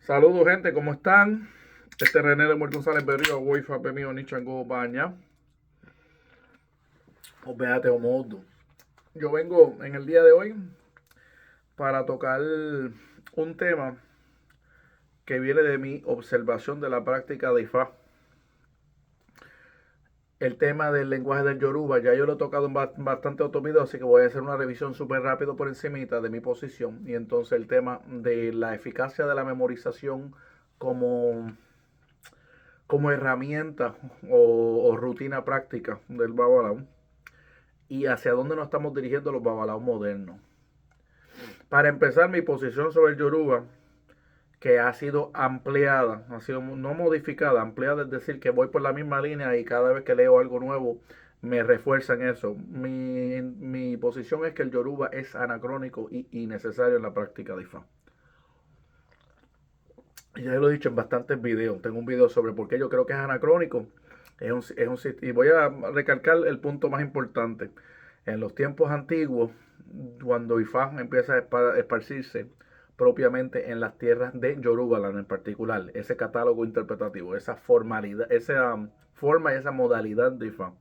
Saludos, gente, ¿cómo están? Este es René de Muerto González Berrío, Wifa, Pemio, Nichango, Baña, o Beate o Modo. Yo vengo en el día de hoy para tocar un tema que viene de mi observación de la práctica de IFA. El tema del lenguaje del Yoruba, ya yo lo he tocado en bastante otros videos, así que voy a hacer una revisión súper rápido por encimita de mi posición. Y entonces el tema de la eficacia de la memorización como como herramienta o rutina práctica del Babalao y hacia dónde nos estamos dirigiendo los Babalaos modernos. Para empezar, mi posición sobre el Yoruba, que ha sido ampliada, ha sido no modificada, ampliada, es decir, que voy por la misma línea y cada vez que leo algo nuevo me refuerzan eso. Mi posición es que el Yoruba es anacrónico y innecesario en la práctica de IFA. Ya lo he dicho en bastantes videos. Tengo un video sobre por qué yo creo que es anacrónico. Y voy a recalcar el punto más importante. En los tiempos antiguos, cuando Ifá empieza a esparcirse propiamente en las tierras de Yorubaland en particular, ese catálogo interpretativo, esa formalidad, esa forma y esa modalidad de Ifá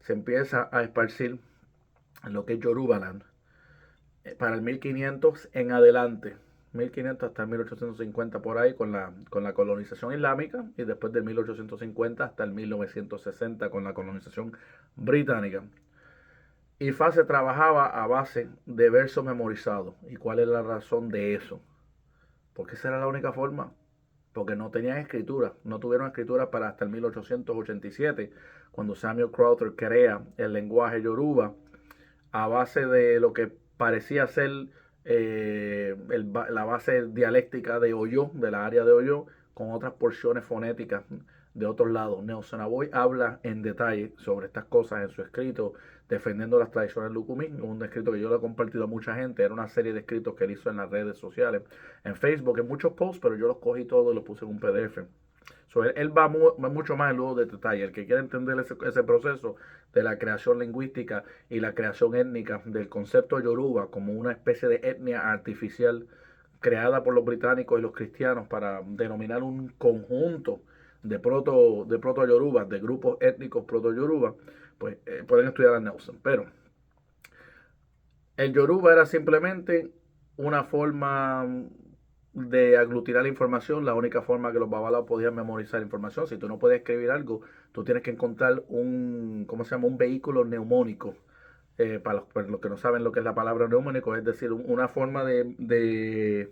se empieza a esparcir en lo que es Yorubaland para el 1500 en adelante. 1500 hasta el 1850 por ahí con la colonización islámica y después del 1850 hasta el 1960 con la colonización británica. IFA se trabajaba a base de versos memorizados. ¿Y cuál es la razón de eso? Porque esa era la única forma. Porque no tenían escritura. No tuvieron escritura para hasta el 1887, cuando Samuel Crowther crea el lenguaje yoruba a base de lo que parecía ser la base dialéctica de Oyo, de la área de Oyo, con otras porciones fonéticas de otros lados. Nelson Aboy habla en detalle sobre estas cosas en su escrito defendiendo las tradiciones lucumí, un escrito que yo le he compartido a mucha gente, era una serie de escritos que él hizo en las redes sociales, en Facebook, en muchos posts, pero yo los cogí todos y los puse en un PDF. So, él va mucho más en luego de detalle. El que quiera entender ese proceso de la creación lingüística y la creación étnica del concepto Yoruba como una especie de etnia artificial creada por los británicos y los cristianos para denominar un conjunto de proto Yoruba, de grupos étnicos proto Yoruba, pues pueden estudiar a Nelson. Pero el Yoruba era simplemente una forma de aglutinar la información, la única forma que los babalaos podían memorizar información. Si tú no puedes escribir algo, tú tienes que encontrar ¿cómo se llama? Un vehículo neumónico. Para los que no saben lo que es la palabra neumónico, es decir, una forma de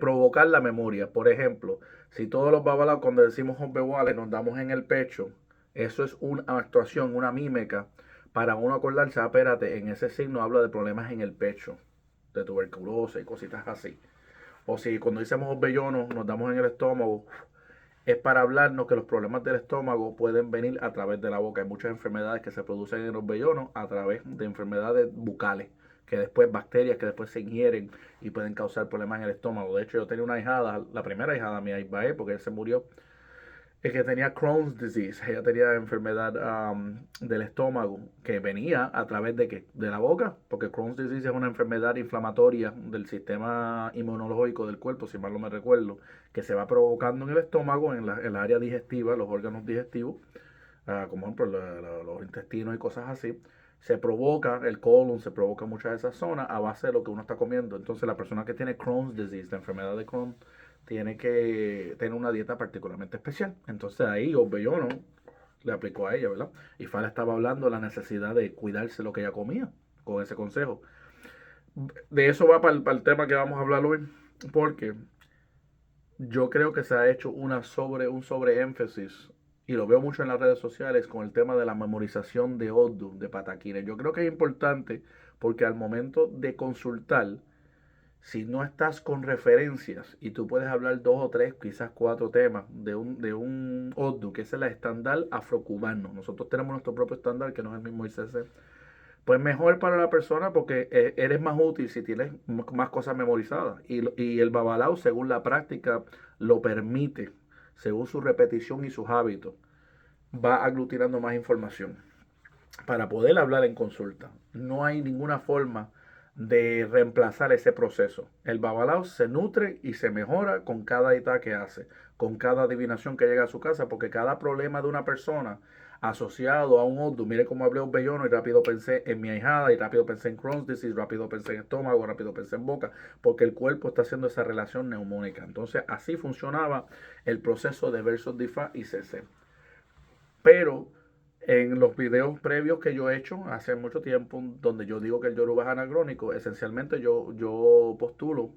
provocar la memoria. Por ejemplo, si todos los babalaos cuando decimos ombewales nos damos en el pecho, eso es una actuación, una mímica para uno acordarse, espérate, en ese signo habla de problemas en el pecho, de tuberculosis y cositas así. O si cuando decimos bellonos nos damos en el estómago, es para hablarnos que los problemas del estómago pueden venir a través de la boca. Hay muchas enfermedades que se producen en los vellonos a través de enfermedades bucales, que después bacterias que después se ingieren y pueden causar problemas en el estómago. De hecho, yo tenía una hijada, la primera hijada mía, Isbae, porque él se murió, es que tenía Crohn's disease. Ella tenía enfermedad del estómago que venía a través de ¿qué? De la boca, porque Crohn's disease es una enfermedad inflamatoria del sistema inmunológico del cuerpo, si mal no me recuerdo, que se va provocando en el estómago, en la área digestiva, los órganos digestivos, como por ejemplo los intestinos y cosas así. Se provoca el colon, se provoca muchas de esas zonas a base de lo que uno está comiendo. Entonces la persona que tiene Crohn's disease, la enfermedad de Crohn, tiene que tener una dieta particularmente especial. Entonces ahí Obellono le aplicó a ella, ¿verdad? Y Fala estaba hablando de la necesidad de cuidarse lo que ella comía con ese consejo. De eso va para el tema que vamos a hablar hoy, porque yo creo que se ha hecho un sobreénfasis, y lo veo mucho en las redes sociales, con el tema de la memorización de Oddu, de Pataquines. Yo creo que es importante porque al momento de consultar, si no estás con referencias y tú puedes hablar dos o tres, quizás cuatro temas de un Oddu, que es el estándar afrocubano. Nosotros tenemos nuestro propio estándar que no es el mismo ICC. Pues mejor para la persona porque eres más útil si tienes más cosas memorizadas. Y el babalao, según la práctica, lo permite, según su repetición y sus hábitos, va aglutinando más información para poder hablar en consulta. No hay ninguna forma de reemplazar ese proceso. El babalao se nutre y se mejora con cada itá que hace, con cada adivinación que llega a su casa, porque cada problema de una persona asociado a un oddu, mire cómo hablé un bellono y rápido pensé en mi ahijada y rápido pensé en Crohn's disease, rápido pensé en estómago, rápido pensé en boca, porque el cuerpo está haciendo esa relación neumónica. Entonces así funcionaba el proceso de versos DIFA y CC. Pero en los videos previos que yo he hecho hace mucho tiempo, donde yo digo que el yoruba es anacrónico, esencialmente yo postulo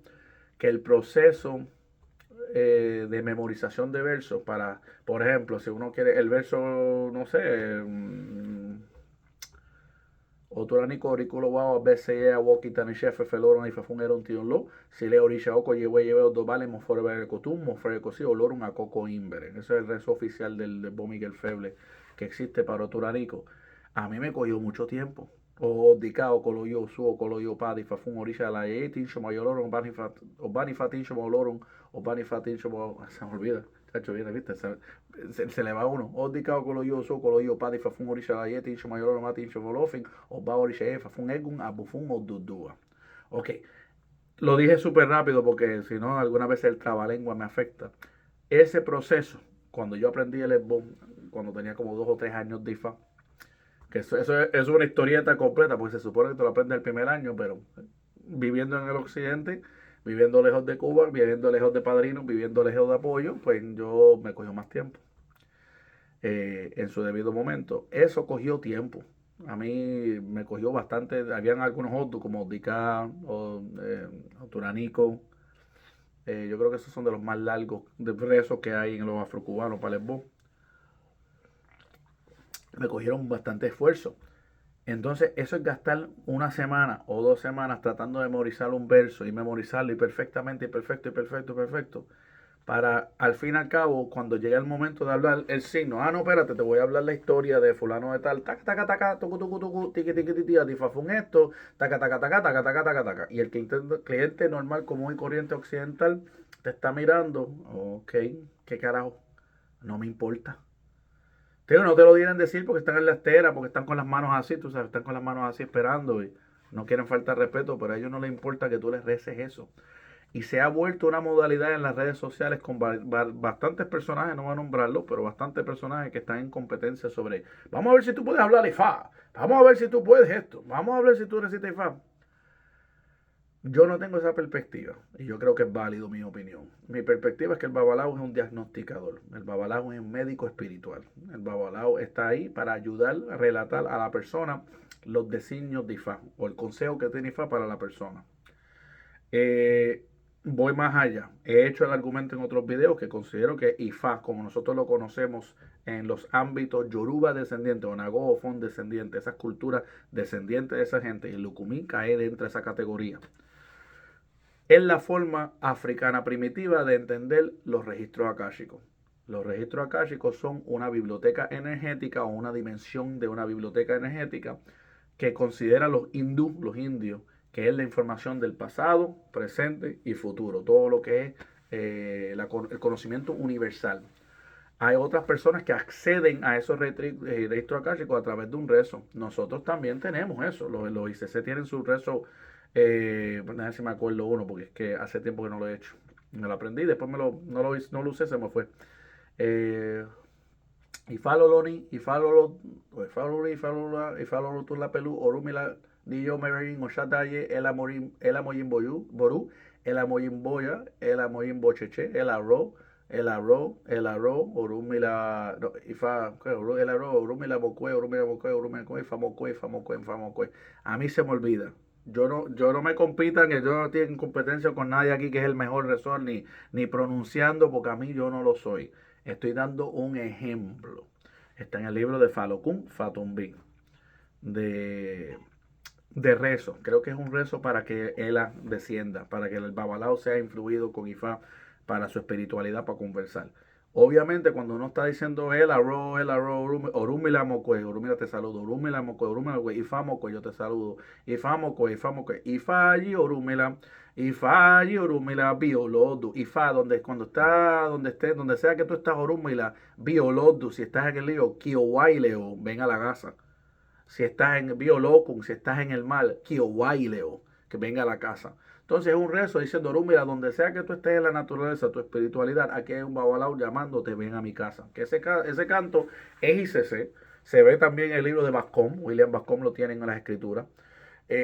que el proceso de memorización de versos para, por ejemplo, si uno quiere el verso, no sé, Oturanico auriculo wow BCE a Wokitani chef feloron y fafun era un tío lo si le orisha oco lleve dos vale mofore cotum mofore cosi olorun a coco imbere. Ese es el rezo oficial del Bo Miguel Feble que existe para Oturanico. A mí me cogió mucho tiempo. O dicao colo yo su o colo yo padi fafun orisha la tincho mayoloron bani fatincho molorun o bani fatincho se me olvida. Chacho, viene, viste, se le va uno. O dicao colo yo so colo yo padi fafun orisha la tincho mayoloron matincho molofin o ba orisha fafun egun abufun o dudua. Ok, lo dije súper rápido porque si no, alguna vez el trabalengua me afecta. Ese proceso, cuando yo aprendí el esbón, cuando tenía como 2 o 3 años de IFA, que eso es una historieta completa, porque se supone que te lo aprendes el primer año, pero viviendo en el occidente, viviendo lejos de Cuba, viviendo lejos de padrinos, viviendo lejos de apoyo, pues yo me cogió más tiempo en su debido momento. Eso cogió tiempo. A mí me cogió bastante. Habían algunos otros como Dika o Turanico. Yo creo que esos son de los más largos de rezos que hay en los afrocubanos para el Lesbos. Me cogieron bastante esfuerzo. Entonces, eso es gastar 1 semana o 2 semanas tratando de memorizar un verso y memorizarlo y perfectamente, y perfecto, y perfecto, y perfecto. Para al fin y al cabo, cuando llega el momento de hablar el signo, no, espérate, te voy a hablar la historia de fulano de tal, taca, taca, taca, tucu, tucu, tucu, tiqui, tiqui, tiqui, atifafun esto, taca, taca, taca, taca, taca, taca, taca. Y el cliente normal, común y corriente occidental, te está mirando, ok, ¿qué carajo? No me importa. Tío, no te lo quieren decir porque están en la estera, porque están con las manos así, tú sabes, están con las manos así esperando y no quieren faltar respeto, pero a ellos no les importa que tú les reces eso. Y se ha vuelto una modalidad en las redes sociales con bastantes personajes, no voy a nombrarlos, pero bastantes personajes que están en competencia sobre, vamos a ver si tú puedes hablar IFA, vamos a ver si tú puedes esto, vamos a ver si tú necesitas IFA. Yo no tengo esa perspectiva y yo creo que es válido mi opinión. Mi perspectiva es que el babalao es un diagnosticador, el babalao es un médico espiritual. El babalao está ahí para ayudar a relatar a la persona los designios de Ifá o el consejo que tiene Ifá para la persona. Voy más allá. He hecho el argumento en otros videos que considero que Ifá, como nosotros lo conocemos en los ámbitos Yoruba descendiente o Nago o Fon descendiente, esas culturas descendientes de esa gente, y Lucumí cae dentro de esa categoría. Es la forma africana primitiva de entender los registros akáshicos. Los registros akáshicos son una biblioteca energética o una dimensión de una biblioteca energética que consideran los hindú, los indios, que es la información del pasado, presente y futuro, todo lo que es el conocimiento universal. Hay otras personas que acceden a esos registros akáshicos a través de un rezo. Nosotros también tenemos eso. Los ICC tienen su rezo. A ver si me acuerdo uno, porque es que hace tiempo que no lo he hecho. Me lo aprendí, después no lo usé, se me fue. Ifaloloni, Ifalolo la pelu, Orumila, Niyo Merin, Oshataye, El Amoyin Boru, El Amoyin Boya, El Amoyin Bocheche, El Arro, Orumila, no, El Arro, Orumila Bocue, Famocue. A mí se me olvida. Yo no me compitan, yo no tengo competencia con nadie aquí que es el mejor resort, ni pronunciando, porque a mí yo no lo soy. Estoy dando un ejemplo. Está en el libro de Falokun Fatumbi, de, de rezo. Creo que es un rezo para que Ela descienda, para que el Babalao sea influido con Ifá para su espiritualidad, para conversar. Obviamente, cuando uno está diciendo el arroz, orúmila mocue, orúmila te saludo, orúmila mocue, orúmila mocue, ifá mocue, yo te saludo, ifá mocue, ifá allí, orúmila, ifá allí, orúmila, biolodu, ifá, cuando está, donde esté, donde sea que tú estás, orúmila, biolodu, si estás en el lío, kiowaileo, ven a la casa. Si estás en biolocum, si estás en el mal, kiowaileo, que venga a la casa. Entonces es un rezo diciendo, Orúmila, donde sea que tú estés en la naturaleza, tu espiritualidad, aquí hay un babalao llamándote, ven a mi casa. Que ese canto es ICC. Se ve también en el libro de Bascom, William Bascom lo tiene en las escrituras.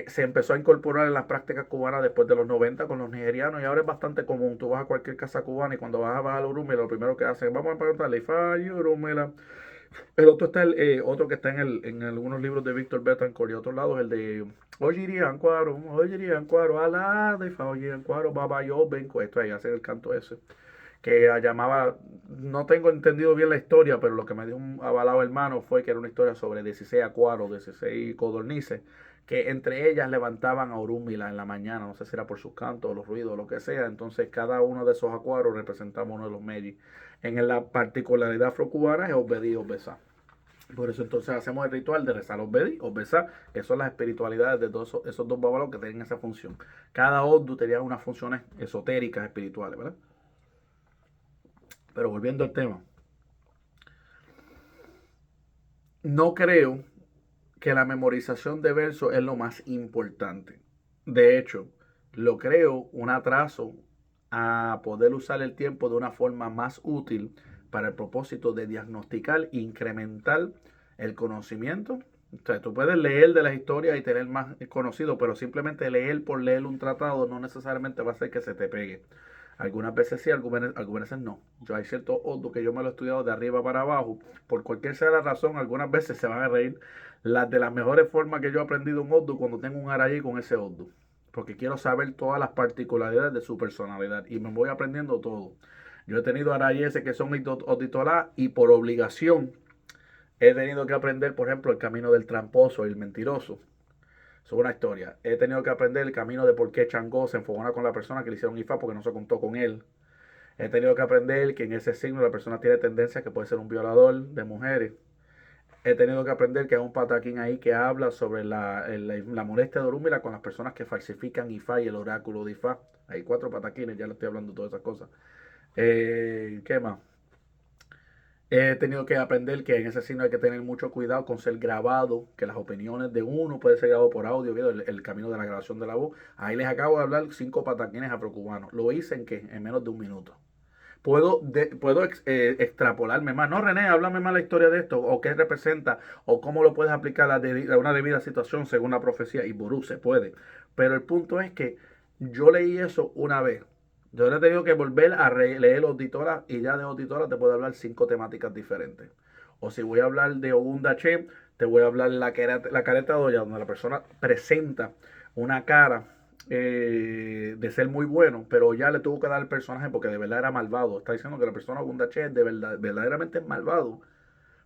Se empezó a incorporar en las prácticas cubanas después de los 90 con los nigerianos y ahora es bastante común. Tú vas a cualquier casa cubana y cuando vas a bajar a Orúmila, lo primero que hacen, vamos a preguntarle, Ifá, Orúmila. El otro está otro que está en algunos libros de Víctor Betancourt y otro lado es el de Oyerían Cuaro, Alá, de Fa, Oyerían Cuaro, Baba Yo, Benco. Esto ahí hacen el canto ese. Que llamaba, no tengo entendido bien la historia, pero lo que me dijo un avalado hermano fue que era una historia sobre 16 acuaros, 16 codornices, que entre ellas levantaban a Orúmila en la mañana, no sé si era por sus cantos, los ruidos, lo que sea. Entonces cada uno de esos acuaros representaba uno de los medis. En la particularidad afrocubana es Obedí y Obesá. Por eso entonces hacemos el ritual de rezar Obedí, Obesá, que son las espiritualidades de todos esos dos babalos que tienen esa función. Cada Odu tenía unas funciones esotéricas, espirituales, ¿verdad? Pero volviendo al tema, no creo que la memorización de versos es lo más importante. De hecho, lo creo un atraso a poder usar el tiempo de una forma más útil para el propósito de diagnosticar e incrementar el conocimiento. O sea, tú puedes leer de las historias y tener más conocido, pero simplemente leer por leer un tratado no necesariamente va a hacer que se te pegue. Algunas veces sí, algunas veces no. Yo hay ciertos otros que yo me lo he estudiado de arriba para abajo. Por cualquier sea la razón, algunas veces se van a reír. Las de las mejores formas que yo he aprendido un Oddu cuando tengo un Arayí con ese Oddu. Porque quiero saber todas las particularidades de su personalidad. Y me voy aprendiendo todo. Yo he tenido Arayíes que son Oditolá y por obligación he tenido que aprender, por ejemplo, el camino del tramposo y el mentiroso. Es una historia. He tenido que aprender el camino de por qué Changó se enfogona con la persona que le hicieron IFA porque no se contó con él. He tenido que aprender que en ese signo la persona tiene tendencia que puede ser un violador de mujeres. He tenido que aprender que hay un pataquín ahí que habla sobre la molestia de Orúmila con las personas que falsifican IFA y el oráculo de IFA. Hay 4 pataquines, ya le estoy hablando de todas esas cosas. ¿Qué más? He tenido que aprender que en ese signo hay que tener mucho cuidado con ser grabado, que las opiniones de uno pueden ser grabadas por audio, video, el camino de la grabación de la voz. Ahí les acabo de hablar 5 pataquines afrocubanos. Lo hice en menos de un minuto. Puedo extrapolarme más. No, René, háblame más la historia de esto, o qué representa, o cómo lo puedes aplicar a una debida situación según la profecía. Y Burú se puede. Pero el punto es que yo leí eso una vez. Yo he tenido que volver a leer Auditola y ya de Auditola te puedo hablar 5 temáticas diferentes. O si voy a hablar de Ogunda Che, te voy a hablar la careta de olla, donde la persona presenta una cara de ser muy bueno, pero ya le tuvo que dar el personaje porque de verdad era malvado. Está diciendo que la persona Ogunda Che es verdaderamente malvado,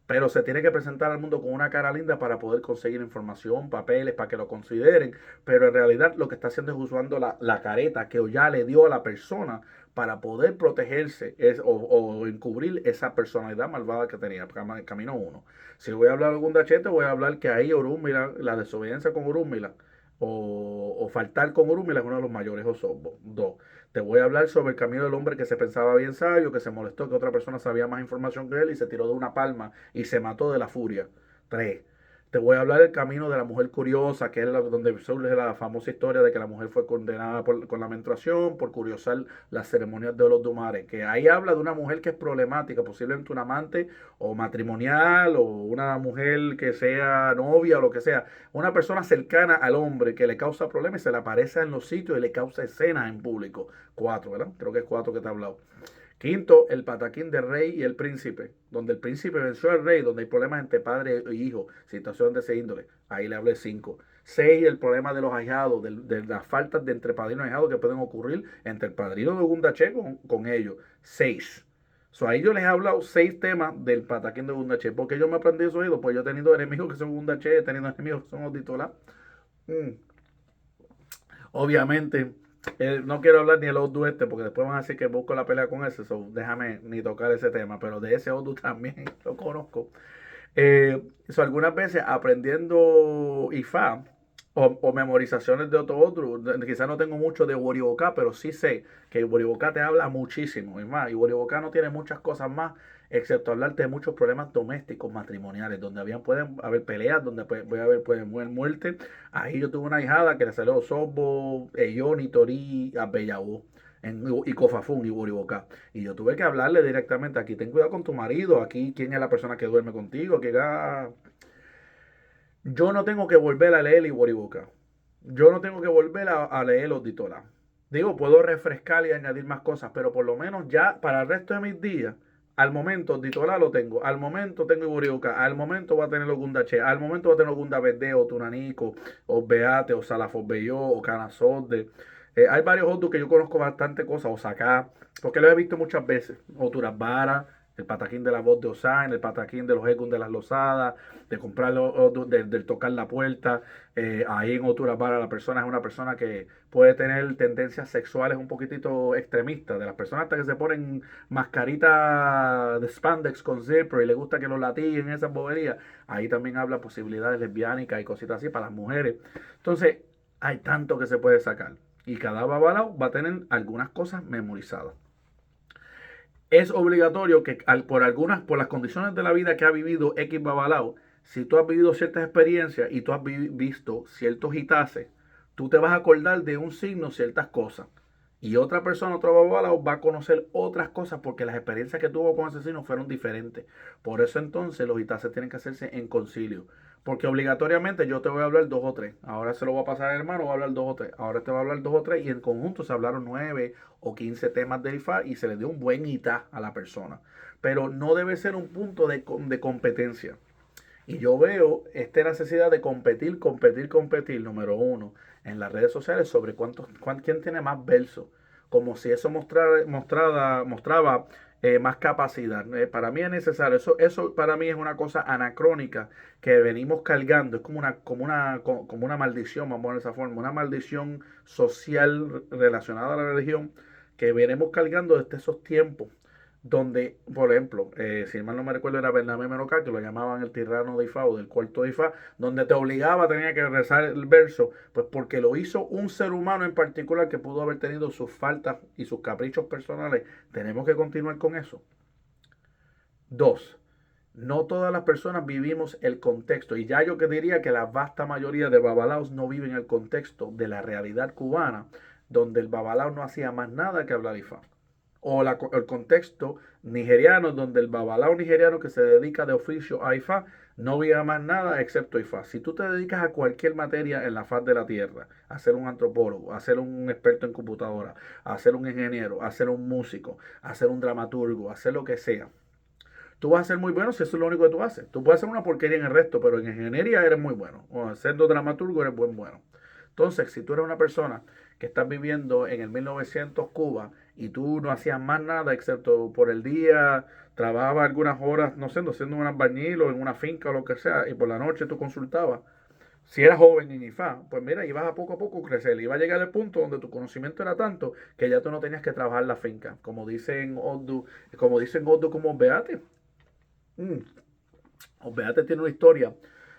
pero se tiene que presentar al mundo con una cara linda para poder conseguir información, papeles, para que lo consideren. Pero en realidad lo que está haciendo es usando la careta que ya le dio a la persona para poder protegerse o encubrir esa personalidad malvada que tenía. Camino 1. Si voy a hablar de algún dachete, voy a hablar que ahí Orúmila, la desobediencia con Orúmila o faltar con Orúmila es uno de los mayores osobos. 2. Te voy a hablar sobre el camino del hombre que se pensaba bien sabio, que se molestó que otra persona sabía más información que él y se tiró de una palma y se mató de la furia. 3. Te voy a hablar del camino de la mujer curiosa, que es donde surge la famosa historia de que la mujer fue condenada con la menstruación por curiosar las ceremonias de los Dumares. Que ahí habla de una mujer que es problemática, posiblemente un amante o matrimonial o una mujer que sea novia o lo que sea. Una persona cercana al hombre que le causa problemas y se le aparece en los sitios y le causa escenas en público. 4, ¿verdad? Creo que es 4 que te he hablado. Quinto, el pataquín del rey y el príncipe, donde el príncipe venció al rey, donde hay problemas entre padre e hijo, situación de ese índole. Ahí le hablé 5. 6, el problema de los ahijados, de las faltas de entre padrino y ahijado que pueden ocurrir entre el padrino de Gundache con ellos. 6. Ahí yo les he hablado 6 temas del pataquín de Gundache. ¿Por qué yo me aprendí eso oídos? Pues yo he tenido enemigos que son Gundache, he tenido enemigos que son Oditolá. Obviamente, no quiero hablar ni del Odu este porque después van a decir que busco la pelea con ese, déjame ni tocar ese tema, pero de ese Odu también lo conozco. Algunas veces aprendiendo Ifá, O memorizaciones de otro. Quizás no tengo mucho de Boribocá, pero sí sé que Boribocá te habla muchísimo. Es más, y Boribocá no tiene muchas cosas más, excepto hablarte de muchos problemas domésticos, matrimoniales, donde pueden haber peleas, donde puede haber muerte. Ahí yo tuve una hijada que le salió Sobo, Eyoni, Torí, Abellabú. Y Cofafún y Boribocá. Y yo tuve que hablarle directamente, aquí ten cuidado con tu marido, aquí quién es la persona que duerme contigo, que yo no tengo que volver a leer Iboribuca. Yo no tengo que volver a leer los Ditola. Digo, puedo refrescar y añadir más cosas, pero por lo menos ya para el resto de mis días, al momento Ditola lo tengo, al momento tengo Iboribuca, al momento va a tener Ogundache, al momento va a tener Ogunda Verde, o Tunanico, o Beate, o Salafosbelló, o Canazode. Hay varios otros que yo conozco bastante cosas, o Sacá, porque lo he visto muchas veces, o Turabara, el pataquín de la voz de Osain, el pataquín de los ecos de las losadas, de comprarlo, de tocar la puerta. Ahí en Otura para la persona es una persona que puede tener tendencias sexuales un poquitito extremistas, de las personas hasta que se ponen mascarita de spandex con zipper y le gusta que lo latiguen esas boberías. Ahí también habla posibilidades lesbiánicas y cositas así para las mujeres. Entonces, hay tanto que se puede sacar. Y cada babalao va a tener algunas cosas memorizadas. Es obligatorio que por las condiciones de la vida que ha vivido X Babalao, si tú has vivido ciertas experiencias y tú has visto ciertos hitaces, tú te vas a acordar de un signo, ciertas cosas. Y otra persona, otro Babalao, va a conocer otras cosas porque las experiencias que tuvo con ese signo fueron diferentes. Por eso entonces los hitaces tienen que hacerse en concilio. Porque obligatoriamente yo te voy a hablar dos o tres. Ahora se lo voy a pasar al hermano, voy a hablar dos o tres. Ahora te voy a hablar dos o tres. Y en conjunto se hablaron 9 o 15 temas de IFA y se le dio un buen ITA a la persona. Pero no debe ser un punto de competencia. Y yo veo esta necesidad de competir, número uno, en las redes sociales sobre quién tiene más versos. Como si eso mostraba más capacidad. Para mí es necesario. Eso para mí es una cosa anacrónica que venimos cargando. Es como una maldición, vamos a ver de esa forma. Una maldición social relacionada a la religión que venimos cargando desde esos tiempos donde, por ejemplo, si mal no me recuerdo era Bernabé Merocal, que lo llamaban el tirano de Ifá o del cuarto de Ifá, donde te obligaba, tenía que rezar el verso, pues porque lo hizo un ser humano en particular que pudo haber tenido sus faltas y sus caprichos personales. Tenemos que continuar con eso. Dos, no todas las personas vivimos el contexto, y ya yo que diría que la vasta mayoría de babalaos no viven el contexto de la realidad cubana, donde el babalao no hacía más nada que hablar Ifá o el contexto nigeriano, donde el babalao nigeriano que se dedica de oficio a IFA no vive más nada excepto IFA. Si tú te dedicas a cualquier materia en la faz de la tierra, a ser un antropólogo, a ser un experto en computadora, a ser un ingeniero, a ser un músico, a ser un dramaturgo, a ser lo que sea, tú vas a ser muy bueno si eso es lo único que tú haces. Tú puedes hacer una porquería en el resto, pero en ingeniería eres muy bueno. O siendo dramaturgo eres bueno. Entonces, si tú eres una persona que estás viviendo en el 1900 Cuba y tú no hacías más nada excepto por el día, trabajabas algunas horas, no sé, haciendo un albañil o en una finca o lo que sea, y por la noche tú consultabas, si eras joven en IFA, pues mira, ibas a poco crecer. Iba a llegar al punto donde tu conocimiento era tanto que ya tú no tenías que trabajar la finca. Como dicen Odu como Beate. Mm. Obeate tiene una historia.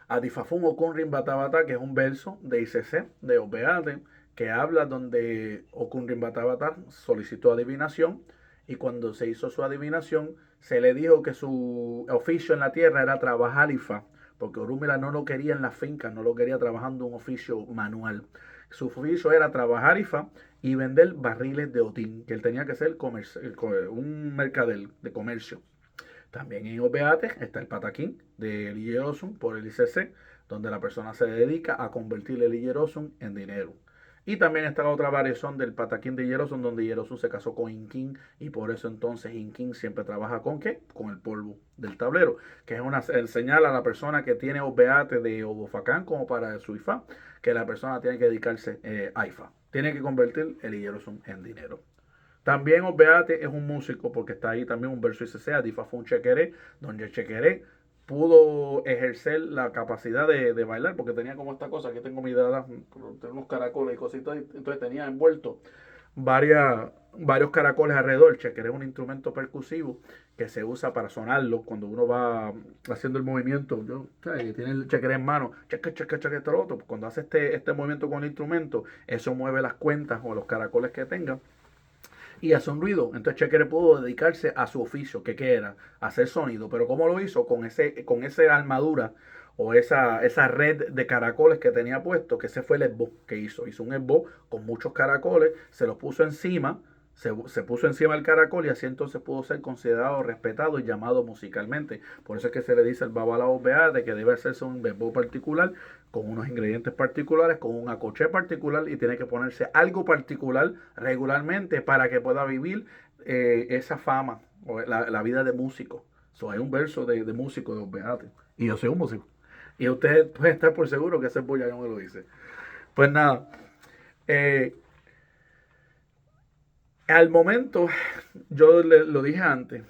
Adifafun Okunrin Batabata, que es un verso de ICC, de Obeate, que habla donde Okunrin Batabata solicitó adivinación y cuando se hizo su adivinación se le dijo que su oficio en la tierra era trabajar IFA, porque Orúmila no lo quería en la finca, no lo quería trabajando un oficio manual. Su oficio era trabajar IFA y vender barriles de otín, que él tenía que ser un mercader de comercio. También en Obeate está el pataquín de Ligerosum por el ICC, donde la persona se dedica a convertir el Ligerosum en dinero. Y también está otra variación del pataquín de Hierosum, donde Hierosum se casó con Inquín y por eso entonces Inquín siempre trabaja con ¿qué? Con el polvo del tablero, que es una señal a la persona que tiene Obeate de Obofacán como para su IFA, que la persona tiene que dedicarse a IFA. Tiene que convertir el Hierosum en dinero. También Obeate es un músico, porque está ahí también un verso ICC, Adifa fue un chequeré, donde el chequeré pudo ejercer la capacidad de bailar, porque tenía como esta cosa, aquí tengo mi dada, tengo unos caracoles y cositas, entonces tenía envuelto varios caracoles alrededor. El chequere es un instrumento percusivo que se usa para sonarlo cuando uno va haciendo el movimiento. Que tiene el chequere en mano, cheque, cheque, cheque, todo lo otro. Cuando hace este movimiento con el instrumento, eso mueve las cuentas o los caracoles que tenga y hace un ruido. Entonces Chequere pudo dedicarse a su oficio, que era hacer sonido. Pero ¿cómo lo hizo? Con esa armadura o esa red de caracoles que tenía puesto, que ese fue el esbo que hizo. Hizo un esbo con muchos caracoles, se los puso encima, se puso encima del caracol y así entonces pudo ser considerado, respetado y llamado musicalmente. Por eso es que se le dice el babalao bea de que debe hacerse un bembo particular, con unos ingredientes particulares, con un acoché particular y tiene que ponerse algo particular regularmente para que pueda vivir esa fama o la vida de músico. Hay un verso de músico de los Beates y yo soy un músico. Y usted puede estar por seguro que ese bollallón me lo dice. Pues nada, eh, al momento, yo lo dije antes,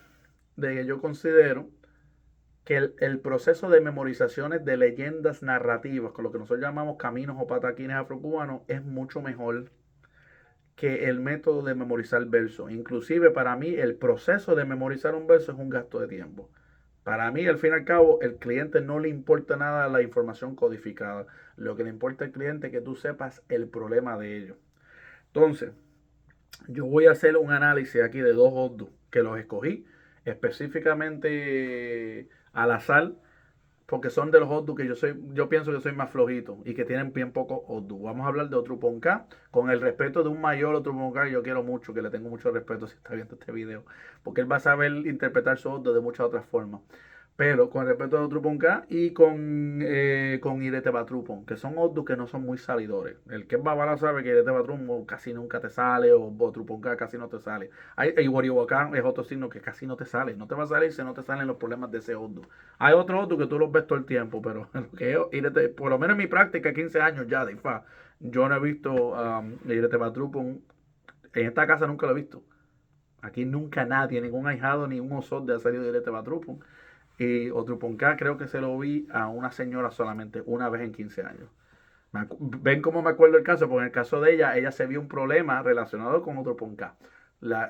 de que yo considero que el proceso de memorizaciones de leyendas narrativas, con lo que nosotros llamamos caminos o pataquines afrocubanos, es mucho mejor que el método de memorizar versos. Inclusive para mí el proceso de memorizar un verso es un gasto de tiempo. Para mí, al fin y al cabo, el cliente no le importa nada la información codificada. Lo que le importa al cliente es que tú sepas el problema de ello. Entonces, yo voy a hacer un análisis aquí de dos odds que los escogí específicamente al azar porque son de los hot que yo pienso que soy más flojito y que tienen bien poco hot. Vamos a hablar de otro ponca con el respeto de un mayor otro ponca que yo quiero mucho, que le tengo mucho respeto si está viendo este video, porque él va a saber interpretar su hot de muchas otras formas. Pero con respeto a otro ponca y con Irete Batrupon, que son odds que no son muy salidores. El que es babala sabe que Irete Batrupon casi nunca te sale, o otro ponca casi no te sale. Y Wariwakán es otro signo que casi no te sale. No te va a salir si no te salen los problemas de ese odds. Hay otros odds que tú los ves todo el tiempo, pero que Irete, por lo menos en mi práctica, 15 años ya de IFA, yo no he visto Irete Batrupon. En esta casa nunca lo he visto. Aquí nunca nadie, ningún ahijado, ni un osot ha salido de Irete Batrupon. Y otro Ponca creo que se lo vi a una señora solamente una vez en 15 años. Ven cómo me acuerdo el caso, porque en el caso de ella se vio un problema relacionado con otro Ponca.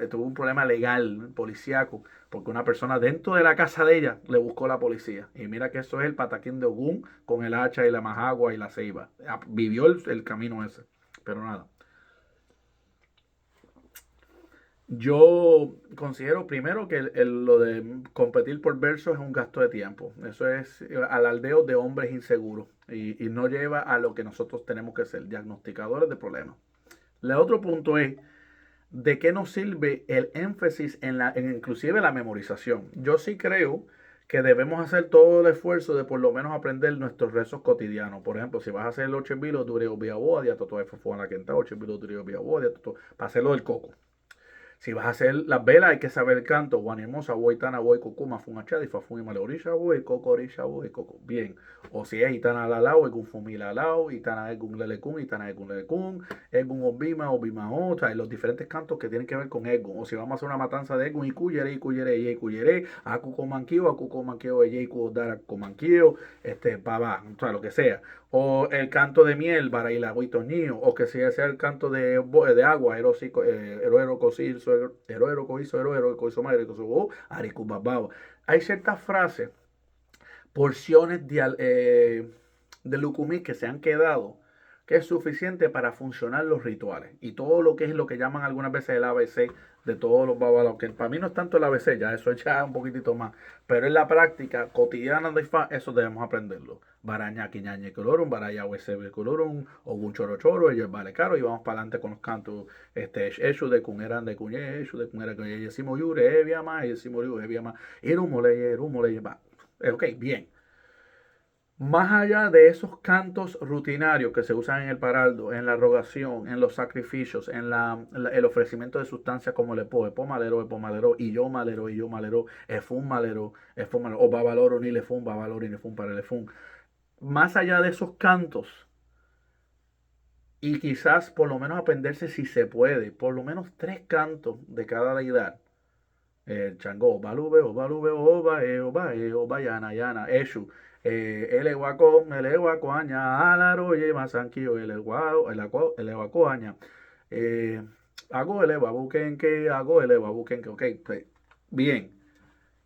Tuvo un problema legal, policíaco, porque una persona dentro de la casa de ella le buscó la policía. Y mira que eso es el pataquín de Ogún con el hacha y la majagua y la ceiba. Vivió el camino ese. Pero nada. Yo considero primero que lo de competir por versos es un gasto de tiempo. Eso es alardeo de hombres inseguros y no lleva a lo que nosotros tenemos que ser, diagnosticadores de problemas. El otro punto es de qué nos sirve el énfasis en inclusive la memorización. Yo sí creo que debemos hacer todo el esfuerzo de por lo menos aprender nuestros rezos cotidianos. Por ejemplo, si vas a hacer el 8 bilos, dure obvia dia toto fue la quenta 8 bilos dure obvia dia toto para hacerlo del coco. Si vas a hacer las velas, hay que saber el canto. Guanimosa, Woitana, Woi, Cocuma, Funachadi, Fafuni, Maleorisha, Woi, Coco, Orisha, Woi, Coco. Bien. O si es Itana Lalao, Egun Fumila Lao, Itana Egun Lelecun, Itana Egun Lelecun, Egun Obima, Obima Otra, y los diferentes cantos que tienen que ver con Egun. O si vamos a hacer una matanza de Egun, y Cuyere, Cuyere, Akuko Manquio, Eyeiku Dara Comanquio, Baba, o sea, lo que sea. O el canto de miel, Baraila Huitoñío, o que si sea el canto de agua, Heroero Cohizo, Heroero Cohizo Madre, Cohizo Aricubabao. Hay ciertas frases, porciones de Lucumí que se han quedado, que es suficiente para funcionar los rituales. Y todo lo que es lo que llaman algunas veces el ABC de todos los babalos, que para mí no es tanto el ABC, ya eso es ya un poquitito más, pero en la práctica cotidiana de Ifá, eso debemos aprenderlo. Baraña, quiñañe, colorum, baraya, huesebe, colorum, ogun choro choro, ellos vale caro, y vamos para adelante con los cantos, eso de cuñeran de cuñé, eso de cuñera que decimos yure, eviama, decimos yure, eviama, irumole, va. Ok, bien. Más allá de esos cantos rutinarios que se usan en el paraldo, en la rogación, en los sacrificios, el ofrecimiento de sustancias como el epomalero, y yo malero, efun malero, o babaloro ni lefun, babaloro ni lefun para lefun. Más allá de esos cantos, y quizás por lo menos aprenderse si se puede, por lo menos 3 cantos de cada deidad. El Changó, Balube, Obalube, Oba, Yana, Eshu, el Eguacón, el Eguacoaña, Alaroye, Masanquio, el Eguacoaña, Hago eleva, busquen que, hago eleva, busquen que, ok, pues, bien.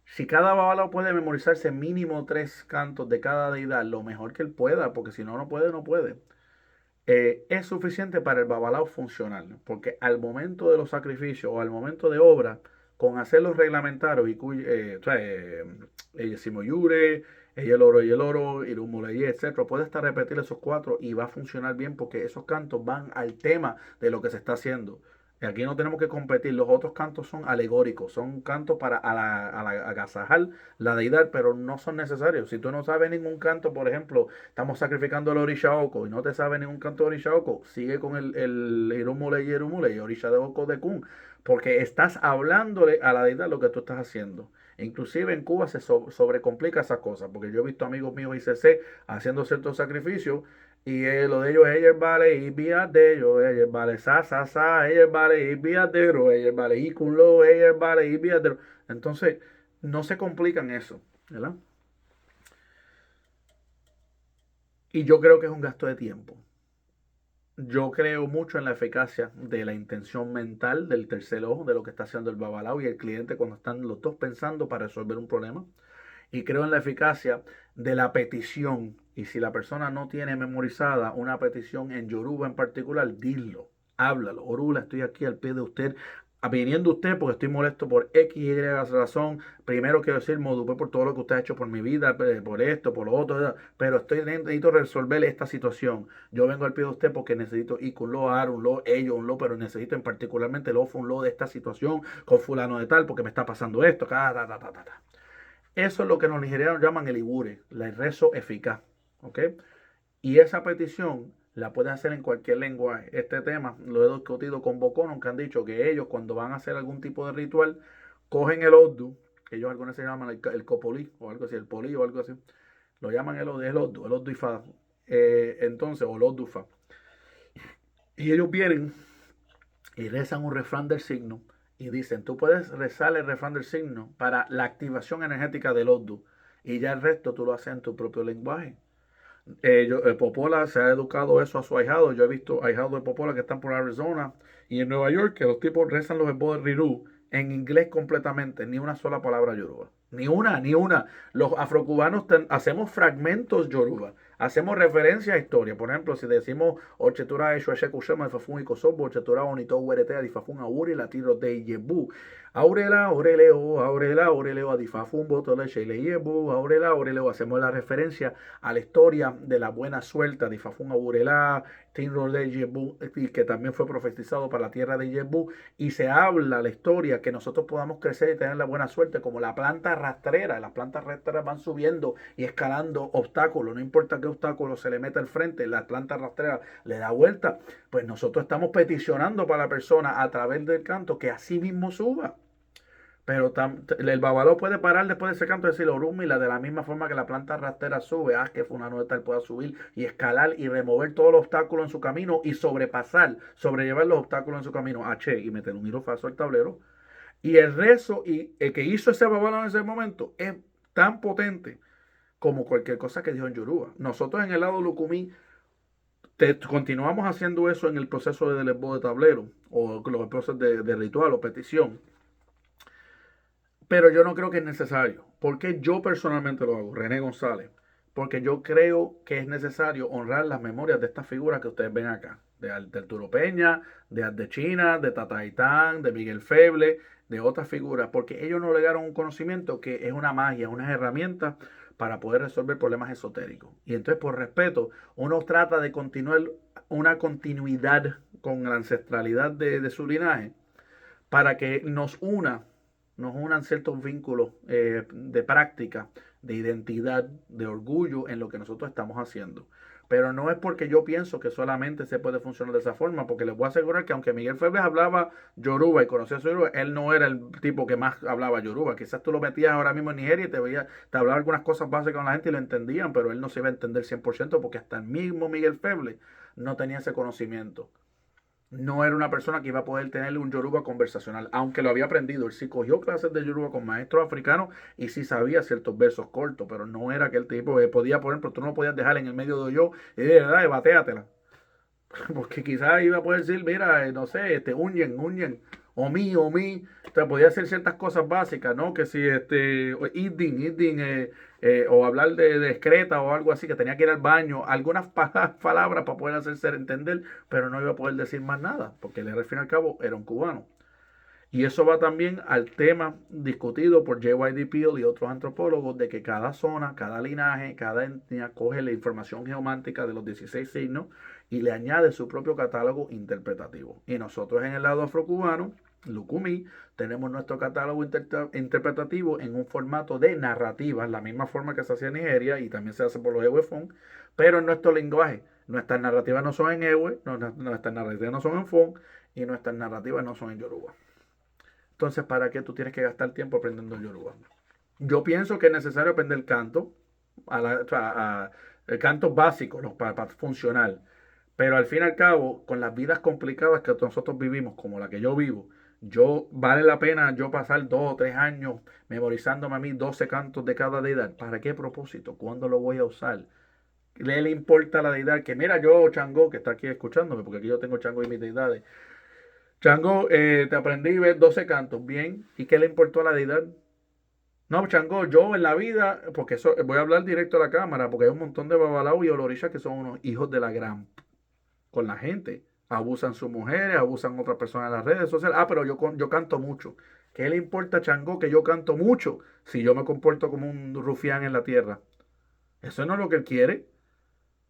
Si cada babalao puede memorizarse mínimo 3 cantos de cada deidad, lo mejor que él pueda, porque si no, no puede, no puede. Es suficiente para el babalao funcional, porque al momento de los sacrificios o al momento de obra, con hacer los reglamentarios, y o sea, Simoyure, ella el oro, Irumuleye, etcétera, puede estar repetir esos 4 y va a funcionar bien porque esos cantos van al tema de lo que se está haciendo. Aquí no tenemos que competir, los otros cantos son alegóricos, son cantos para agasajar la deidad, pero no son necesarios. Si tú no sabes ningún canto, por ejemplo, estamos sacrificando al Orisha Oko y no te sabe ningún canto de Orisha Oko, sigue con el Irumule y Orisha de Oko de Kun, porque estás hablándole a la deidad lo que tú estás haciendo. Inclusive en Cuba se sobrecomplica esas cosas, porque yo he visto amigos míos ICC haciendo ciertos sacrificios y lo de ellos es ella vale y vía de ellos, ella vale ella vale y vía de ella vale y culo, ella vale y vía de. Entonces, no se complican eso, ¿verdad? Y yo creo que es un gasto de tiempo. Yo creo mucho en la eficacia de la intención mental del tercer ojo, de lo que está haciendo el babalao y el cliente cuando están los dos pensando para resolver un problema. Y creo en la eficacia de la petición. Y si la persona no tiene memorizada una petición en Yoruba en particular, dilo, háblalo. Orula, estoy aquí al pie de usted, viniendo usted porque estoy molesto por X, Y razón. Primero quiero decir, Modupé, por todo lo que usted ha hecho por mi vida, por esto, por lo otro, pero necesito resolver esta situación. Yo vengo al pie de usted porque necesito ir con lo, ar, un lo, ellos, un lo, pero necesito en particularmente lo, un lo de esta situación con fulano de tal, porque me está pasando esto, Eso es lo que los nigerianos llaman el ibure, el rezo eficaz. ¿Ok? Y esa petición la puedes hacer en cualquier lenguaje. Este tema lo he discutido con Boconon, que han dicho que ellos cuando van a hacer algún tipo de ritual, cogen el Oddu, que ellos algunos se llaman el Copolí o algo así, el Polí o algo así. Lo llaman el Oddu Ifá. Entonces, o el Oddu Ifá. Y ellos vienen y rezan un refrán del signo y dicen, tú puedes rezar el refrán del signo para la activación energética del Oddu y ya el resto tú lo haces en tu propio lenguaje. Popola se ha educado eso a su ahijado. Yo he visto ahijados de Popola que están por Arizona y en Nueva York que los tipos rezan los verbos de Rirú en inglés completamente, ni una sola palabra yoruba. Ni una, ni una. Los afrocubanos hacemos fragmentos yoruba, hacemos referencia a historia. Por ejemplo, si decimos Ochetura Eshueshe Kushema de Fafun y Kosobo, Ochetura Onito Hueretea de Fafun Auri, Latiro de Yebu. Aurela, Aureleo, Aurela, Aureleo, Adifafun, Botole, Sheile Yebu, Aurela, Aureleo. Hacemos la referencia a la historia de la buena suerte de Fafun Aurela, Tinro de Yebu, que también fue profetizado para la tierra de Yebu, y se habla la historia que nosotros podamos crecer y tener la buena suerte como la planta rastrera. Las plantas rastreras van subiendo y escalando obstáculos, no importa qué obstáculo se le meta al frente, la planta rastrera le da vuelta. Pues nosotros estamos peticionando para la persona a través del canto que así mismo suba. Pero el babaló puede parar después de ese canto y decir orúmila de la misma forma que la planta rastera sube, haz que fulano de tal pueda subir y escalar y remover todos los obstáculos en su camino y sobrellevar los obstáculos en su camino. H y meter un hilo falso al tablero. Y el rezo y el que hizo ese babaló en ese momento es tan potente como cualquier cosa que dijo en Yoruba. Nosotros en el lado Lucumí continuamos haciendo eso en el proceso de lesbo de tablero o los procesos de ritual o petición. Pero yo no creo que es necesario. Porque yo personalmente lo hago, René González. Porque yo creo que es necesario honrar las memorias de estas figuras que ustedes ven acá. De Arturo Peña, de Ardechina, de Tataitán, de Miguel Feble, de otras figuras. Porque ellos nos legaron un conocimiento que es una magia, unas herramientas para poder resolver problemas esotéricos. Y entonces, por respeto, uno trata de continuar una continuidad con la ancestralidad de su linaje para que nos unan ciertos vínculos de práctica, de identidad, de orgullo en lo que nosotros estamos haciendo. Pero no es porque yo pienso que solamente se puede funcionar de esa forma, porque les voy a asegurar que aunque Miguel Febres hablaba Yoruba y conocía su Yoruba, él no era el tipo que más hablaba Yoruba. Quizás tú lo metías ahora mismo en Nigeria y te hablaba algunas cosas básicas con la gente y lo entendían, pero él no se iba a entender 100% porque hasta el mismo Miguel Febres no tenía ese conocimiento. No era una persona que iba a poder tener un yoruba conversacional, aunque lo había aprendido. Él sí cogió clases de yoruba con maestros africanos y sí sabía ciertos versos cortos, pero no era aquel tipo que podía, por ejemplo, tú no podías dejar en el medio de yo y de verdad, batéatela. Porque quizás iba a poder decir, mira, no sé, unyen, o mi. O sea, podía hacer ciertas cosas básicas, ¿no? Que si eating, o hablar de excreta o algo así, que tenía que ir al baño, algunas palabras para poder hacerse entender, pero no iba a poder decir más nada, porque él, al fin y al cabo, era un cubano. Y eso va también al tema discutido por J.Y.D. Peele y otros antropólogos de que cada zona, cada linaje, cada etnia coge la información geomántica de los 16 signos y le añade su propio catálogo interpretativo. Y nosotros en el lado afrocubano, Lucumí, tenemos nuestro catálogo interpretativo en un formato de narrativas, la misma forma que se hace en Nigeria y también se hace por los Ewefon, pero en nuestro lenguaje. Nuestras narrativas no son en Ewe, nuestras narrativas no son en Fon y nuestras narrativas no son en Yoruba. Entonces, ¿para qué tú tienes que gastar tiempo aprendiendo el Yoruba? Yo pienso que es necesario aprender canto, el canto básico, ¿no? Para funcionar. Pero al fin y al cabo, con las vidas complicadas que nosotros vivimos, como la que yo vivo, vale la pena yo pasar 2 o 3 años memorizándome a mí 12 cantos de cada deidad. ¿Para qué propósito? ¿Cuándo lo voy a usar? ¿Le importa a la deidad que, mira, yo, Chango, que está aquí escuchándome, porque aquí yo tengo Chango y mis deidades? Chango, te aprendí a ver 12 cantos, bien. ¿Y qué le importó a la deidad? No, Chango, yo en la vida, porque eso, voy a hablar directo a la cámara, porque hay un montón de babalaos y olorishas que son unos hijos de la gran con la gente. Abusan sus mujeres, abusan otras personas en las redes sociales. Ah, pero yo canto mucho. ¿Qué le importa a Chango que yo canto mucho si yo me comporto como un rufián en la tierra? Eso no es lo que él quiere.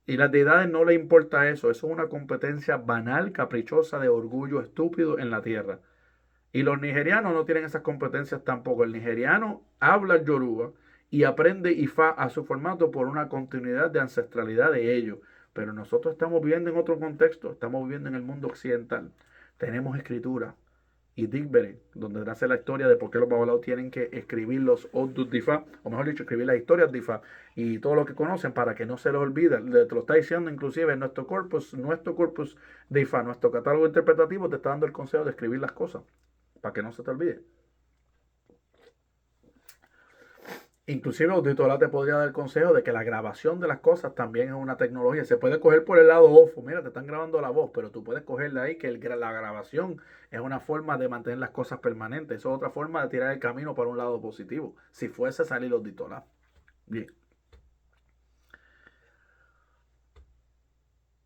Y las deidades no le importa eso. Eso es una competencia banal, caprichosa, de orgullo estúpido en la tierra. Y los nigerianos no tienen esas competencias tampoco. El nigeriano habla yoruba y aprende Ifa a su formato por una continuidad de ancestralidad de ellos. Pero nosotros estamos viviendo en otro contexto, estamos viviendo en el mundo occidental. Tenemos escritura y Digbere, donde nace la historia de por qué los babalaos tienen que escribir los Odus de Ifa, o mejor dicho, escribir las historias de Ifa y todo lo que conocen para que no se les olvide. Te lo está diciendo inclusive en nuestro corpus de Ifa, nuestro catálogo interpretativo te está dando el consejo de escribir las cosas para que no se te olvide. Inclusive Auditola te podría dar el consejo de que la grabación de las cosas también es una tecnología. Se puede coger por el lado ofo. Mira, te están grabando la voz, pero tú puedes cogerle ahí que la grabación es una forma de mantener las cosas permanentes. Eso es otra forma de tirar el camino para un lado positivo. Si fuese a salir Auditola. Bien.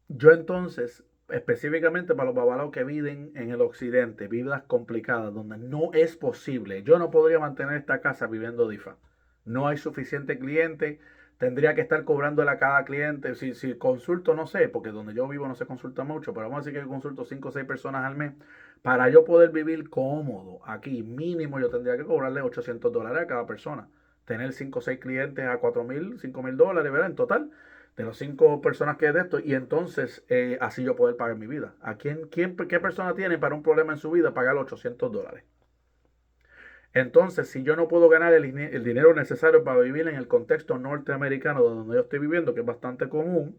Yo entonces, específicamente para los babalaos que viven en el occidente, vidas complicadas, donde no es posible, yo no podría mantener esta casa viviendo DIFA. No hay suficiente cliente, tendría que estar cobrándole a cada cliente. Si consulto, no sé, porque donde yo vivo no se consulta mucho, pero vamos a decir que consulto 5 o 6 personas al mes. Para yo poder vivir cómodo aquí, mínimo yo tendría que cobrarle $800 a cada persona. Tener 5 o 6 clientes a 4,000, $5,000, ¿verdad? En total de los 5 personas que es de esto, y entonces así yo poder pagar mi vida. ¿Qué persona tiene para un problema en su vida pagar $800? Entonces, si yo no puedo ganar el dinero necesario para vivir en el contexto norteamericano donde yo estoy viviendo, que es bastante común,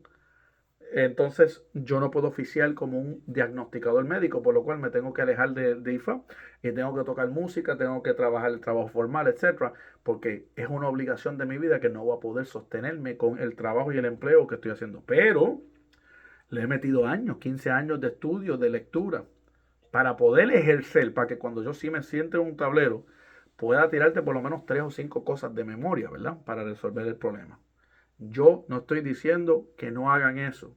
entonces yo no puedo oficiar como un diagnosticador médico, por lo cual me tengo que alejar de IFA y tengo que tocar música, tengo que trabajar el trabajo formal, etcétera, porque es una obligación de mi vida que no voy a poder sostenerme con el trabajo y el empleo que estoy haciendo. Pero le he metido años, 15 años de estudio, de lectura, para poder ejercer, para que cuando yo sí me siente en un tablero, pueda tirarte por lo menos 3 o 5 cosas de memoria, ¿verdad? Para resolver el problema. Yo no estoy diciendo que no hagan eso.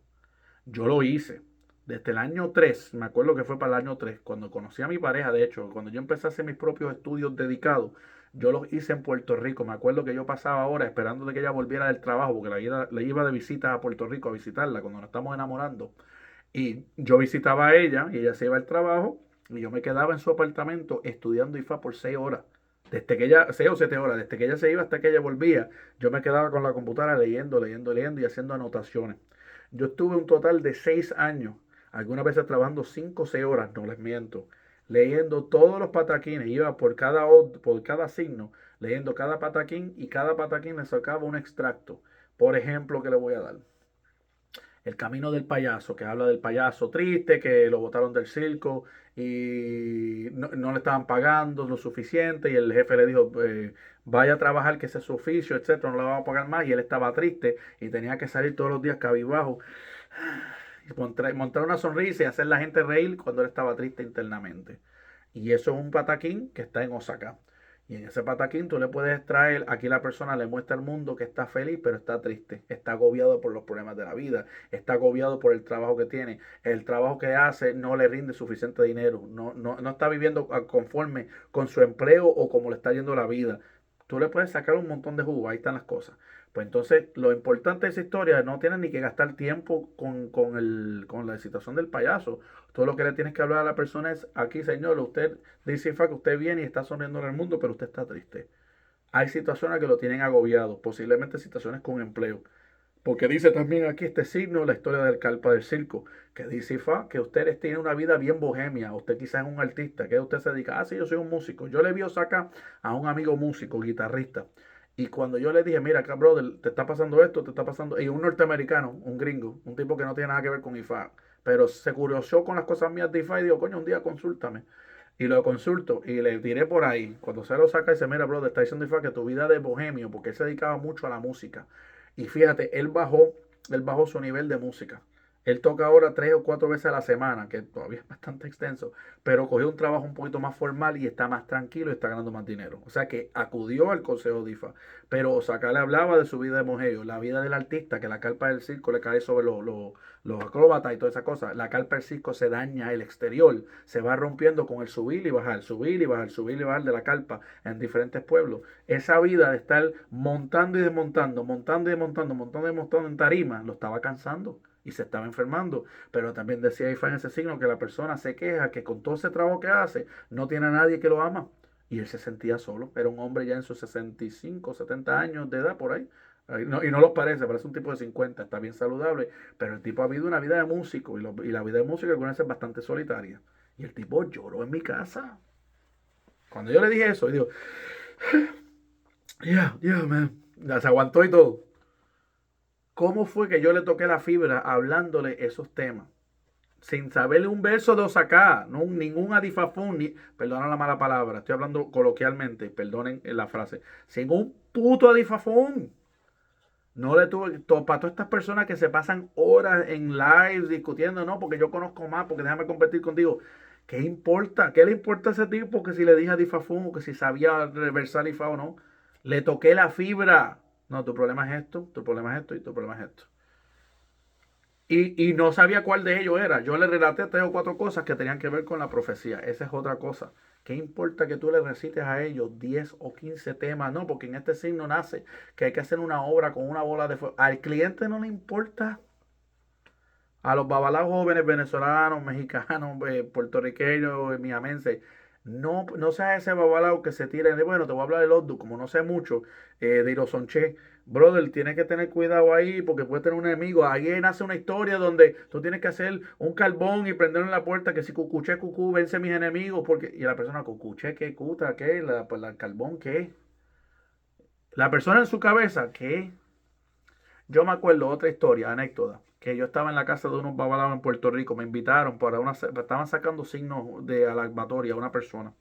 Yo lo hice. Desde el año 3, me acuerdo que fue para el año 3, cuando conocí a mi pareja, de hecho, cuando yo empecé a hacer mis propios estudios dedicados, yo los hice en Puerto Rico. Me acuerdo que yo pasaba horas esperando de que ella volviera del trabajo, porque le iba de visita a Puerto Rico a visitarla cuando nos estamos enamorando. Y yo visitaba a ella y ella se iba al trabajo y yo me quedaba en su apartamento estudiando IFA por 6 horas. Desde que ella, 6 o 7 horas, desde que ella se iba hasta que ella volvía, yo me quedaba con la computadora leyendo y haciendo anotaciones. Yo estuve un total de 6 años, algunas veces trabajando 5 o 6 horas, no les miento, leyendo todos los pataquines, iba por cada signo, leyendo cada pataquín y cada pataquín le sacaba un extracto. Por ejemplo, que le voy a dar. El camino del payaso, que habla del payaso triste, que lo botaron del circo y no le estaban pagando lo suficiente y el jefe le dijo, vaya a trabajar, que ese es su oficio, etcétera, no le vamos a pagar más, y él estaba triste y tenía que salir todos los días cabizbajo Montar una sonrisa y hacer la gente reír cuando él estaba triste internamente. Y eso es un pataquín que está en Osaka. Y en ese pataquín tú le puedes traer, aquí la persona le muestra al mundo que está feliz, pero está triste, está agobiado por los problemas de la vida, está agobiado por el trabajo que tiene, el trabajo que hace no le rinde suficiente dinero, no está viviendo conforme con su empleo o como le está yendo la vida. Tú le puedes sacar un montón de jugo, ahí están las cosas. Pues entonces, lo importante de esa historia, no tienes ni que gastar tiempo con la situación del payaso. Todo lo que le tienes que hablar a la persona es, aquí señor, usted dice que usted viene y está sonriendo en el mundo, pero usted está triste. Hay situaciones que lo tienen agobiado, posiblemente situaciones con empleo. Porque dice también aquí este signo, la historia del carpa del circo, que dice que usted tiene una vida bien bohemia, usted quizás es un artista, que usted se dedica, sí, yo soy un músico. Yo le vi Osaka a un amigo músico, guitarrista, y cuando yo le dije, mira acá, brother, te está pasando esto, te está pasando, y un norteamericano, un gringo, un tipo que no tiene nada que ver con IFA, pero se curioseó con las cosas mías de IFA y dijo, coño, un día consúltame. Y lo consulto y le tiré por ahí. Cuando se lo saca, dice, mira, brother, está diciendo IFA que tu vida de bohemio, porque él se dedicaba mucho a la música. Y fíjate, él bajó su nivel de música. Él toca ahora 3 o 4 veces a la semana, que todavía es bastante extenso, pero cogió un trabajo un poquito más formal y está más tranquilo y está ganando más dinero. O sea que acudió al consejo de IFA. Pero Osaka le hablaba de su vida de monjeo, la vida del artista, que la carpa del circo le cae sobre los acróbatas y toda esa cosa. La carpa del circo se daña el exterior, se va rompiendo con el subir y bajar, subir y bajar, subir y bajar de la carpa en diferentes pueblos. Esa vida de estar montando y desmontando, montando y desmontando, montando y desmontando en tarima, lo estaba cansando y se estaba enfermando. Pero también decía Ifá en ese signo que la persona se queja que con todo ese trabajo que hace no tiene a nadie que lo ama. Y él se sentía solo. Era un hombre ya en sus 65, 70 años de edad por ahí. Y no los parece un tipo de 50, está bien saludable, pero el tipo ha vivido una vida de músico y la vida de músico algunas es bastante solitaria. Y el tipo lloró en mi casa. Cuando yo le dije eso, y digo, yeah, man. Ya se aguantó y todo. ¿Cómo fue que yo le toqué la fibra hablándole esos temas? Sin saberle un verso de Osaka, no ningún adifafún, perdona la mala palabra, estoy hablando coloquialmente, perdonen la frase, sin un puto adifafún. No le tuve, para todas estas personas que se pasan horas en live discutiendo, no, porque yo conozco más, porque déjame competir contigo. ¿Qué importa? ¿Qué le importa a ese tipo que si le dije a Difafún o que si sabía reversar IFA o no? Le toqué la fibra. No, tu problema es esto, tu problema es esto y tu problema es esto. Y no sabía cuál de ellos era. Yo le relaté 3 o 4 cosas que tenían que ver con la profecía. Esa es otra cosa. ¿Qué importa que tú le recites a ellos 10 o 15 temas? No, porque en este signo nace que hay que hacer una obra con una bola de fuego. Al cliente no le importa. A los babalaos jóvenes venezolanos, mexicanos, puertorriqueños, miamenses, no seas ese babalao que se tire de, bueno, te voy a hablar del Oddu, como no sé mucho, de Irosonche. Brother, tienes que tener cuidado ahí porque puedes tener un enemigo. Ahí nace una historia donde tú tienes que hacer un carbón y prenderlo en la puerta que si cucuché cucú vence a mis enemigos. Y la persona, cucuché, ¿qué? Cuta, ¿qué? Pues, el carbón, ¿qué? La persona en su cabeza, ¿qué? Yo me acuerdo otra historia, anécdota, que yo estaba en la casa de unos babalaos en Puerto Rico, me invitaron para estaban sacando signos de alarmatoria a una persona.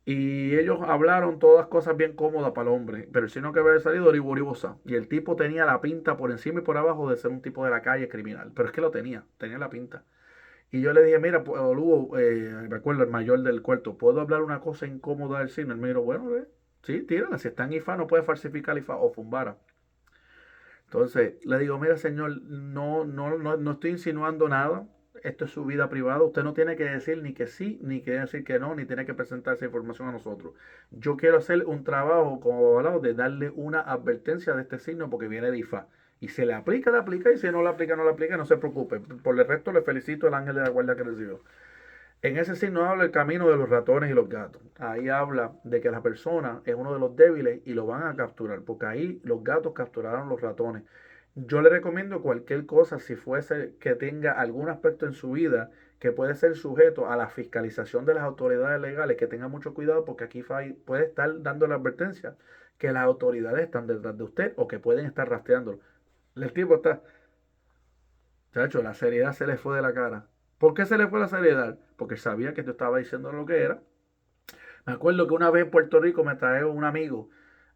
Y ellos hablaron todas cosas bien cómodas para el hombre, pero el signo que había salido era Iboribosa. Y el tipo tenía la pinta por encima y por abajo de ser un tipo de la calle criminal. Pero es que lo tenía la pinta. Y yo le dije, mira, pues, Lugo, me acuerdo el mayor del cuarto, ¿puedo hablar una cosa incómoda del signo? Él me dijo, bueno, sí, tírala, si está en IFA no puede falsificar IFA o Fumbara. Entonces le digo, mira señor, no estoy insinuando nada. Esto es su vida privada. Usted no tiene que decir ni que sí, ni que decir que no, ni tiene que presentar esa información a nosotros. Yo quiero hacer un trabajo, como hablado, de darle una advertencia de este signo porque viene de IFA. Y se le aplica, le aplica, y si no le aplica, no le aplica, no se preocupe. Por el resto le felicito al ángel de la guardia que recibió. En ese signo habla el camino de los ratones y los gatos. Ahí habla de que la persona es uno de los débiles y lo van a capturar, porque ahí los gatos capturaron los ratones. Yo le recomiendo cualquier cosa, si fuese que tenga algún aspecto en su vida que puede ser sujeto a la fiscalización de las autoridades legales, que tenga mucho cuidado porque aquí puede estar dando la advertencia que las autoridades están detrás de usted o que pueden estar rastreándolo. El tipo está, chacho, la seriedad se le fue de la cara. ¿Por qué se le fue la seriedad? Porque sabía que tú estabas diciendo lo que era. Me acuerdo que una vez en Puerto Rico me trajo un amigo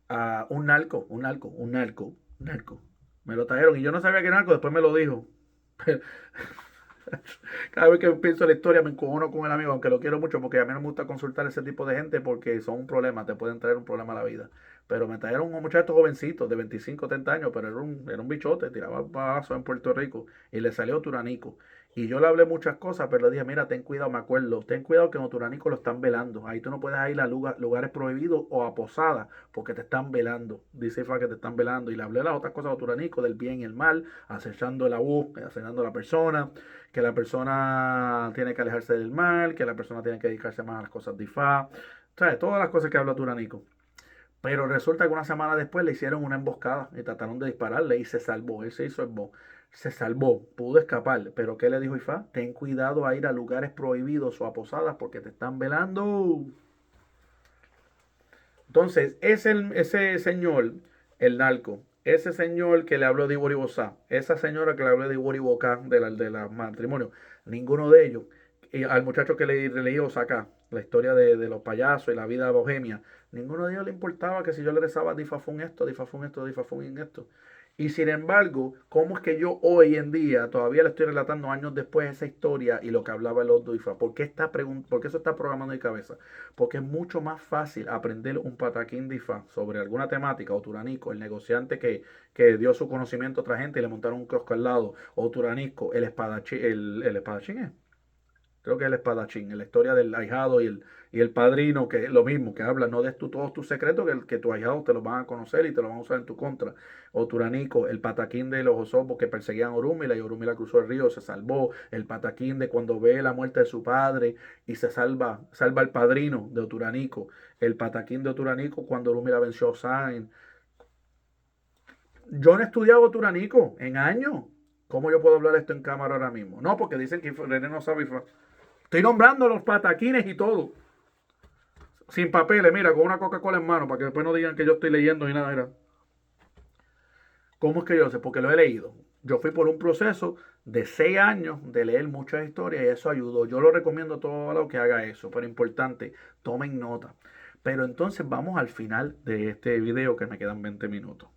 a un narco. Me lo trajeron y yo no sabía que era narco, después me lo dijo. Cada vez que pienso la historia me encojono con el amigo, aunque lo quiero mucho, porque a mí no me gusta consultar ese tipo de gente porque son un problema, te pueden traer un problema a la vida. Pero me trajeron un muchacho jovencito de 25 30 años, pero era un bichote, tiraba paso en Puerto Rico y le salió turanico. Y yo le hablé muchas cosas, pero le dije, mira, ten cuidado, me acuerdo, ten cuidado que en Turanico lo están velando. Ahí tú no puedes ir a lugares prohibidos o a posadas porque te están velando. Dice Ifa que te están velando. Y le hablé las otras cosas de Turanico, del bien y el mal, acechando la voz, acechando a la persona, que la persona tiene que alejarse del mal, que la persona tiene que dedicarse más a las cosas de Ifá. ¿Sabes? Todas las cosas que habla Turanico. Pero resulta que una semana después le hicieron una emboscada y trataron de dispararle y se salvó. Él se hizo el bo. Se salvó, pudo escapar. Pero ¿qué le dijo Ifá? Ten cuidado a ir a lugares prohibidos o a posadas porque te están velando. Entonces, ese señor, el narco, ese señor que le habló de Iboribosá, esa señora que le habló de Iboribocá, de la matrimonio, ninguno de ellos, y al muchacho que le leí acá, la historia de los payasos y la vida bohemia, ninguno de ellos le importaba que si yo le rezaba difafún esto, difafún esto, difafún esto. Y sin embargo, ¿cómo es que yo hoy en día todavía le estoy relatando años después esa historia y lo que hablaba el otro Ifa? ¿Por qué eso está programando en mi cabeza? Porque es mucho más fácil aprender un pataquín de Ifá sobre alguna temática, o Turanico, el negociante que dio su conocimiento a otra gente y le montaron un kiosco al lado, o Turanico, el espadachín es. Creo que es el espadachín, en la historia del ahijado y el padrino, que es lo mismo, que habla, no des todos tus secretos, que tus ahijados te los van a conocer y te los van a usar en tu contra. O Turanico, el pataquín de los osobos que perseguían a Orúmila y Orúmila cruzó el río, se salvó. El pataquín de cuando ve la muerte de su padre y se salva al padrino de Oturanico. El pataquín de Oturanico cuando Orúmila venció a Osain. Yo no he estudiado Oturanico en años. ¿Cómo yo puedo hablar esto en cámara ahora mismo? No, porque dicen que René no sabe. Estoy nombrando los pataquines y todo. Sin papeles, mira, con una Coca-Cola en mano, para que después no digan que yo estoy leyendo ni nada. Era. ¿Cómo es que yo sé? Porque lo he leído. Yo fui por un proceso de 6 años de leer muchas historias y eso ayudó. Yo lo recomiendo a todo lo que haga eso, pero importante, tomen nota. Pero entonces vamos al final de este video que me quedan 20 minutos.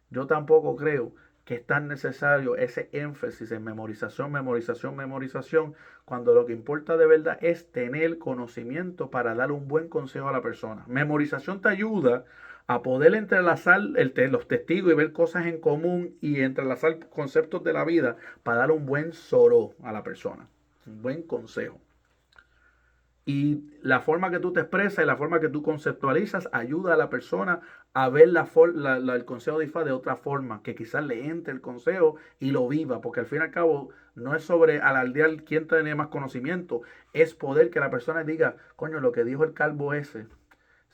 Yo tampoco creo que es tan necesario ese énfasis en memorización, memorización, memorización, cuando lo que importa de verdad es tener conocimiento para dar un buen consejo a la persona. Memorización te ayuda a poder entrelazar los testigos y ver cosas en común y entrelazar conceptos de la vida para dar un buen soró a la persona, un buen consejo. Y la forma que tú te expresas y la forma que tú conceptualizas ayuda a la persona a ver el consejo de IFA de otra forma, que quizás le entre el consejo y lo viva, porque al fin y al cabo no es sobre alardear quién tiene más conocimiento, es poder que la persona diga, coño, lo que dijo el calvo ese,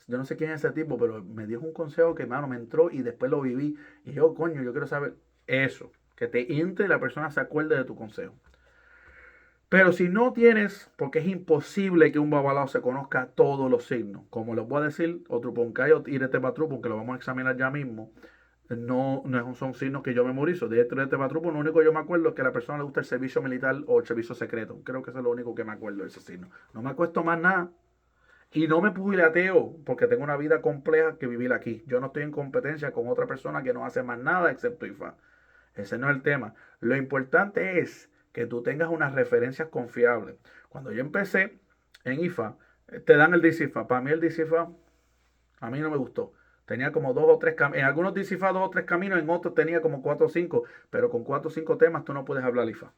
yo no sé quién es ese tipo, pero me dijo un consejo que, mano, me entró y después lo viví. Y yo, coño, yo quiero saber eso, que te entre y la persona se acuerde de tu consejo. Pero si no tienes, porque es imposible que un babalao se conozca todos los signos. Como les voy a decir, otro poncayo y este patrupo, que lo vamos a examinar ya mismo, no son signos que yo memorizo. De este patrupo, lo único que yo me acuerdo es que a la persona le gusta el servicio militar o el servicio secreto. Creo que eso es lo único que me acuerdo de ese signo. No me acuesto más nada. Y no me pugilateo porque tengo una vida compleja que vivir aquí. Yo no estoy en competencia con otra persona que no hace más nada excepto IFA. Ese no es el tema. Lo importante es que tú tengas unas referencias confiables. Cuando yo empecé en IFA, te dan el DCIFA. Para mí el DCIFA, a mí no me gustó. Tenía como dos o tres caminos. En algunos DCIFA 2 o 3 caminos, en otros tenía como 4 o 5. Pero con 4 o 5 temas tú no puedes hablar IFA.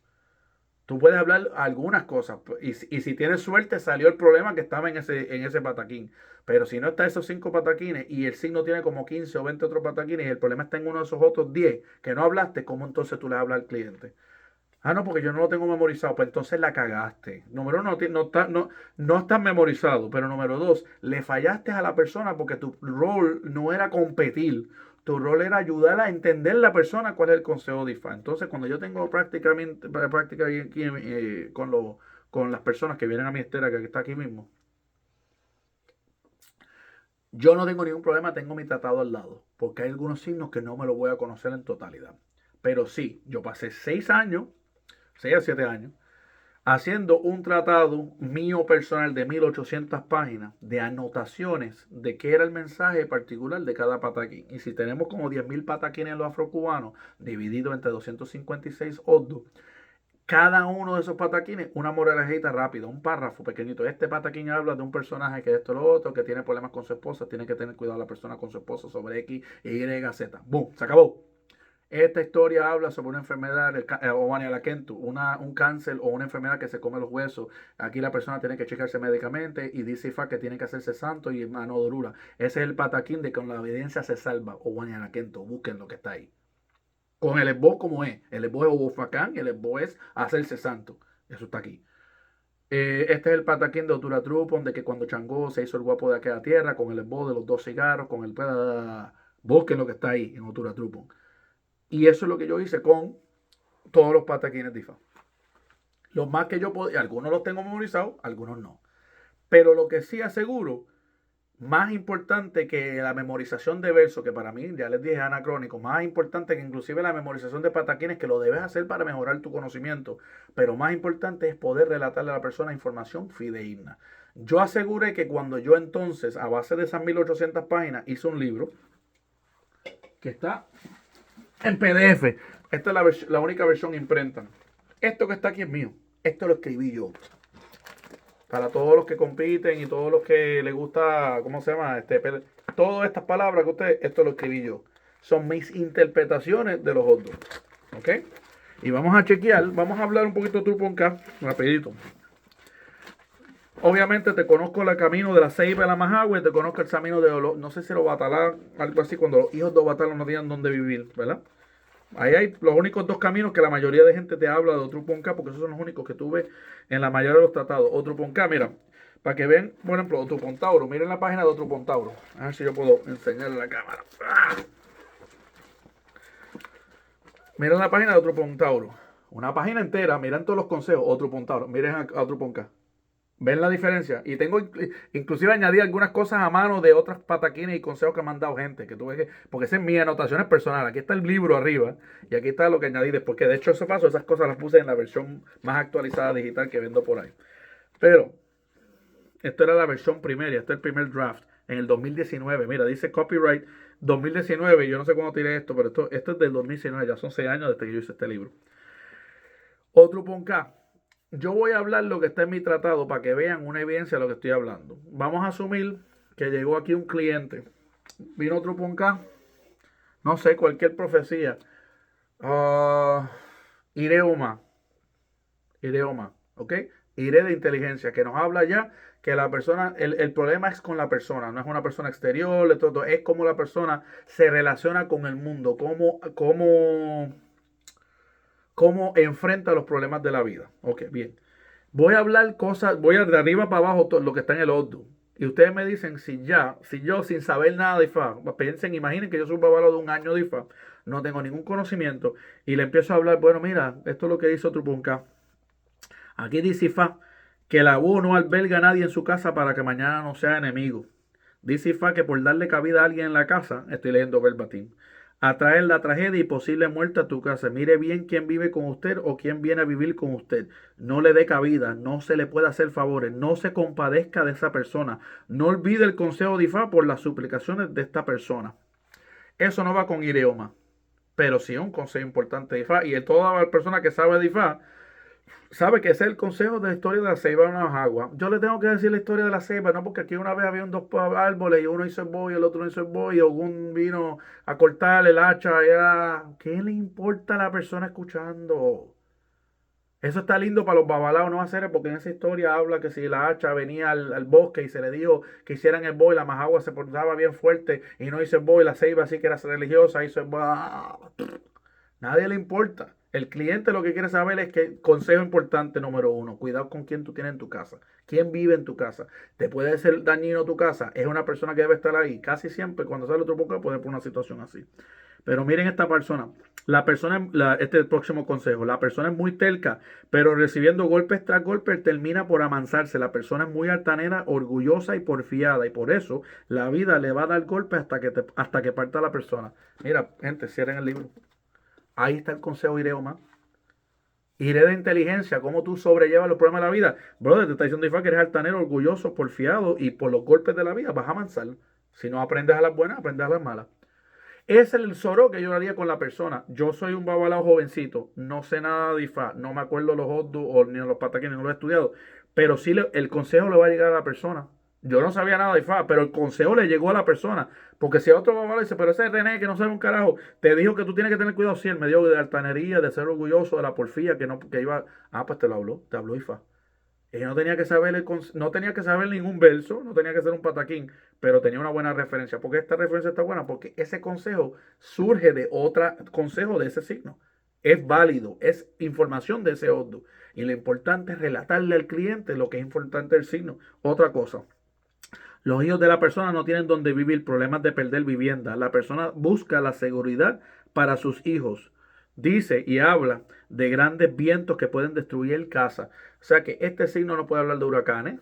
Tú puedes hablar algunas cosas y si tienes suerte salió el problema que estaba en ese pataquín. Pero si no está esos 5 pataquines y el signo tiene como 15 o 20 otros pataquines y el problema está en uno de esos otros 10 que no hablaste, ¿cómo entonces tú le hablas al cliente? Ah, no, porque yo no lo tengo memorizado. Pues entonces la cagaste. Número uno, no estás memorizado. Pero número dos, le fallaste a la persona porque tu rol no era competir. Tu rol era ayudar a entender la persona cuál es el consejo de IFA. Entonces, cuando yo tengo práctica aquí, con las personas que vienen a mi estera, que está aquí mismo, yo no tengo ningún problema, tengo mi tratado al lado. Porque hay algunos signos que no me los voy a conocer en totalidad. Pero sí, yo pasé 6 años, 6 a 7 años, haciendo un tratado mío personal de 1800 páginas de anotaciones de qué era el mensaje particular de cada pataquín. Y si tenemos como 10.000 pataquines en los afrocubanos, dividido entre 256 oddos, Cada uno de esos pataquines, una moralejita rápida, un párrafo pequeñito. Este pataquín habla de un personaje que esto, lo otro, que tiene problemas con su esposa, tiene que tener cuidado la persona con su esposa sobre X, Y, Z. ¡Bum! Se acabó. Esta historia habla sobre una enfermedad, un cáncer o una enfermedad que se come los huesos. Aquí la persona tiene que checarse médicamente y dice IFA que tiene que hacerse santo y mano dura. Ese es el pataquín de que con la evidencia se salva. O Guanialaquento, busquen lo que está ahí. Con el esboz como es. El esboz es Obofacán y el esboz es hacerse santo. Eso está aquí. Este es el pataquín de Otura Trupon, de que cuando Changó se hizo el guapo de aquella tierra, con el esboz de los 2 cigarros, con el... Busquen lo que está ahí en Otura Trupon. Y eso es lo que yo hice con todos los pataquines de IFA. Los más que yo podía, algunos los tengo memorizados, algunos no. Pero lo que sí aseguro, más importante que la memorización de versos, que para mí, ya les dije, es anacrónico, más importante que inclusive la memorización de pataquines, que lo debes hacer para mejorar tu conocimiento, pero más importante es poder relatarle a la persona información fidedigna. Yo aseguré que cuando yo entonces, a base de esas 1800 páginas, hice un libro que está en PDF. Esta es la única versión imprenta. Esto que está aquí es mío. Esto lo escribí yo. Para todos los que compiten y todos los que les gusta, ¿cómo se llama? Todas estas palabras que ustedes, esto lo escribí yo. Son mis interpretaciones de los otros. ¿Ok? Y vamos a chequear, vamos a hablar un poquito de Truponca, rapidito. Obviamente te conozco el camino de la Ceiba de la Majagua y te conozco el camino de, no sé si los Batalá, algo así, cuando los hijos de Batalá no tenían dónde vivir, ¿verdad? Ahí hay los únicos 2 caminos que la mayoría de gente te habla de Otruponca, porque esos son los únicos que tuve en la mayoría de los tratados. Otruponca, mira, para que vean, por ejemplo, Otrupontauro. Miren la página de Otrupontauro. A ver si yo puedo enseñarle la cámara. ¡Ah! Miren la página de Otrupontauro. Una página entera, miren todos los consejos. Otrupontauro, miren a Otruponca. ¿Ven la diferencia? Y tengo inclusive añadí algunas cosas a mano de otras pataquines y consejos que me han dado gente. Que tuve que, porque esa es mi anotación personal. Aquí está el libro arriba y aquí está lo que añadí después. Que de hecho eso pasó, esas cosas las puse en la versión más actualizada digital que vendo por ahí. Pero esto era la versión primera, este es el primer draft en el 2019. Mira, dice copyright 2019. Yo no sé cuándo tiré esto, pero esto es del 2019. Ya son 6 años desde que yo hice este libro. Otruponca. Yo voy a hablar lo que está en mi tratado para que vean una evidencia de lo que estoy hablando. Vamos a asumir que llegó aquí un cliente. Vino otro Ponca. No sé, cualquier profecía. Ireoma. Ireoma. ¿Ok? Ire de inteligencia. Que nos habla ya que la persona, el problema es con la persona. No es una persona exterior. Es cómo la persona se relaciona con el mundo. Cómo enfrenta los problemas de la vida. Ok, bien. Voy a hablar cosas, voy a de arriba para abajo todo lo que está en el Oddu. Y ustedes me dicen si yo sin saber nada de IFA, piensen, imaginen que yo soy un babalo de 1 año de IFA, no tengo ningún conocimiento, y le empiezo a hablar, bueno, mira, esto es lo que hizo Trupunca. Aquí dice IFA que la U no alberga a nadie en su casa para que mañana no sea enemigo. Dice IFA que por darle cabida a alguien en la casa, estoy leyendo verbatim, atraer la tragedia y posible muerte a tu casa. Mire bien quién vive con usted o quién viene a vivir con usted. No le dé cabida, no se le puede hacer favores, no se compadezca de esa persona. No olvide el consejo de IFA por las suplicaciones de esta persona. Eso no va con idioma, pero sí es un consejo importante de IFA. Y toda persona que sabe de IFA sabe que ese es el consejo de la historia de la ceiba de las aguas. Yo le tengo que decir la historia de la ceiba, no porque aquí una vez había 2 árboles y uno hizo el boy y el otro no hizo el boy y algún vino a cortar el hacha. ¿Qué le importa a la persona escuchando? Eso está lindo para los babalaos, no hacer porque en esa historia habla que si la hacha venía al bosque y se le dijo que hicieran el boy, la majagua se portaba bien fuerte y no hizo el boy, la ceiba sí que era religiosa, hizo el boy. Nadie le importa. El cliente lo que quiere saber es que, consejo importante número 1, cuidado con quién tú tienes en tu casa. ¿Quién vive en tu casa? ¿Te puede ser dañino tu casa? Es una persona que debe estar ahí. Casi siempre cuando sale otro poco puede poner una situación así. Pero miren esta persona. Este es el próximo consejo. La persona es muy terca, pero recibiendo golpes tras golpes termina por amansarse. La persona es muy altanera, orgullosa y porfiada. Y por eso la vida le va a dar golpes hasta que parta la persona. Mira, gente, cierren el libro. Ahí está el consejo Ireoma. Iré de inteligencia, cómo tú sobrellevas los problemas de la vida. Brother, te está diciendo IFA que eres altanero, orgulloso, porfiado y por los golpes de la vida vas a avanzar. Si no aprendes a las buenas, aprendes a las malas. Es el zorro que yo haría con la persona. Yo soy un babalao jovencito, no sé nada de IFA, no me acuerdo los odus o ni los pataquines, no lo he estudiado, pero sí el consejo le va a llegar a la persona. Yo no sabía nada de IFA, pero el consejo le llegó a la persona. Porque si a otro babalao dice, pero ese René que no sabe un carajo, te dijo que tú tienes que tener cuidado. Sí, él me dio de altanería, de ser orgulloso, de la porfía, que iba. Ah, pues te habló IFA. Ella no tenía que saber no tenía que saber ningún verso, no tenía que ser un pataquín, pero tenía una buena referencia. ¿Por qué esta referencia está buena? Porque ese consejo surge de otro consejo de ese signo. Es válido, es información de ese oddu. Y lo importante es relatarle al cliente lo que es importante del signo. Otra cosa, los hijos de la persona no tienen donde vivir, problemas de perder vivienda. La persona busca la seguridad para sus hijos. Dice y habla de grandes vientos que pueden destruir casa. O sea que este signo no puede hablar de huracanes.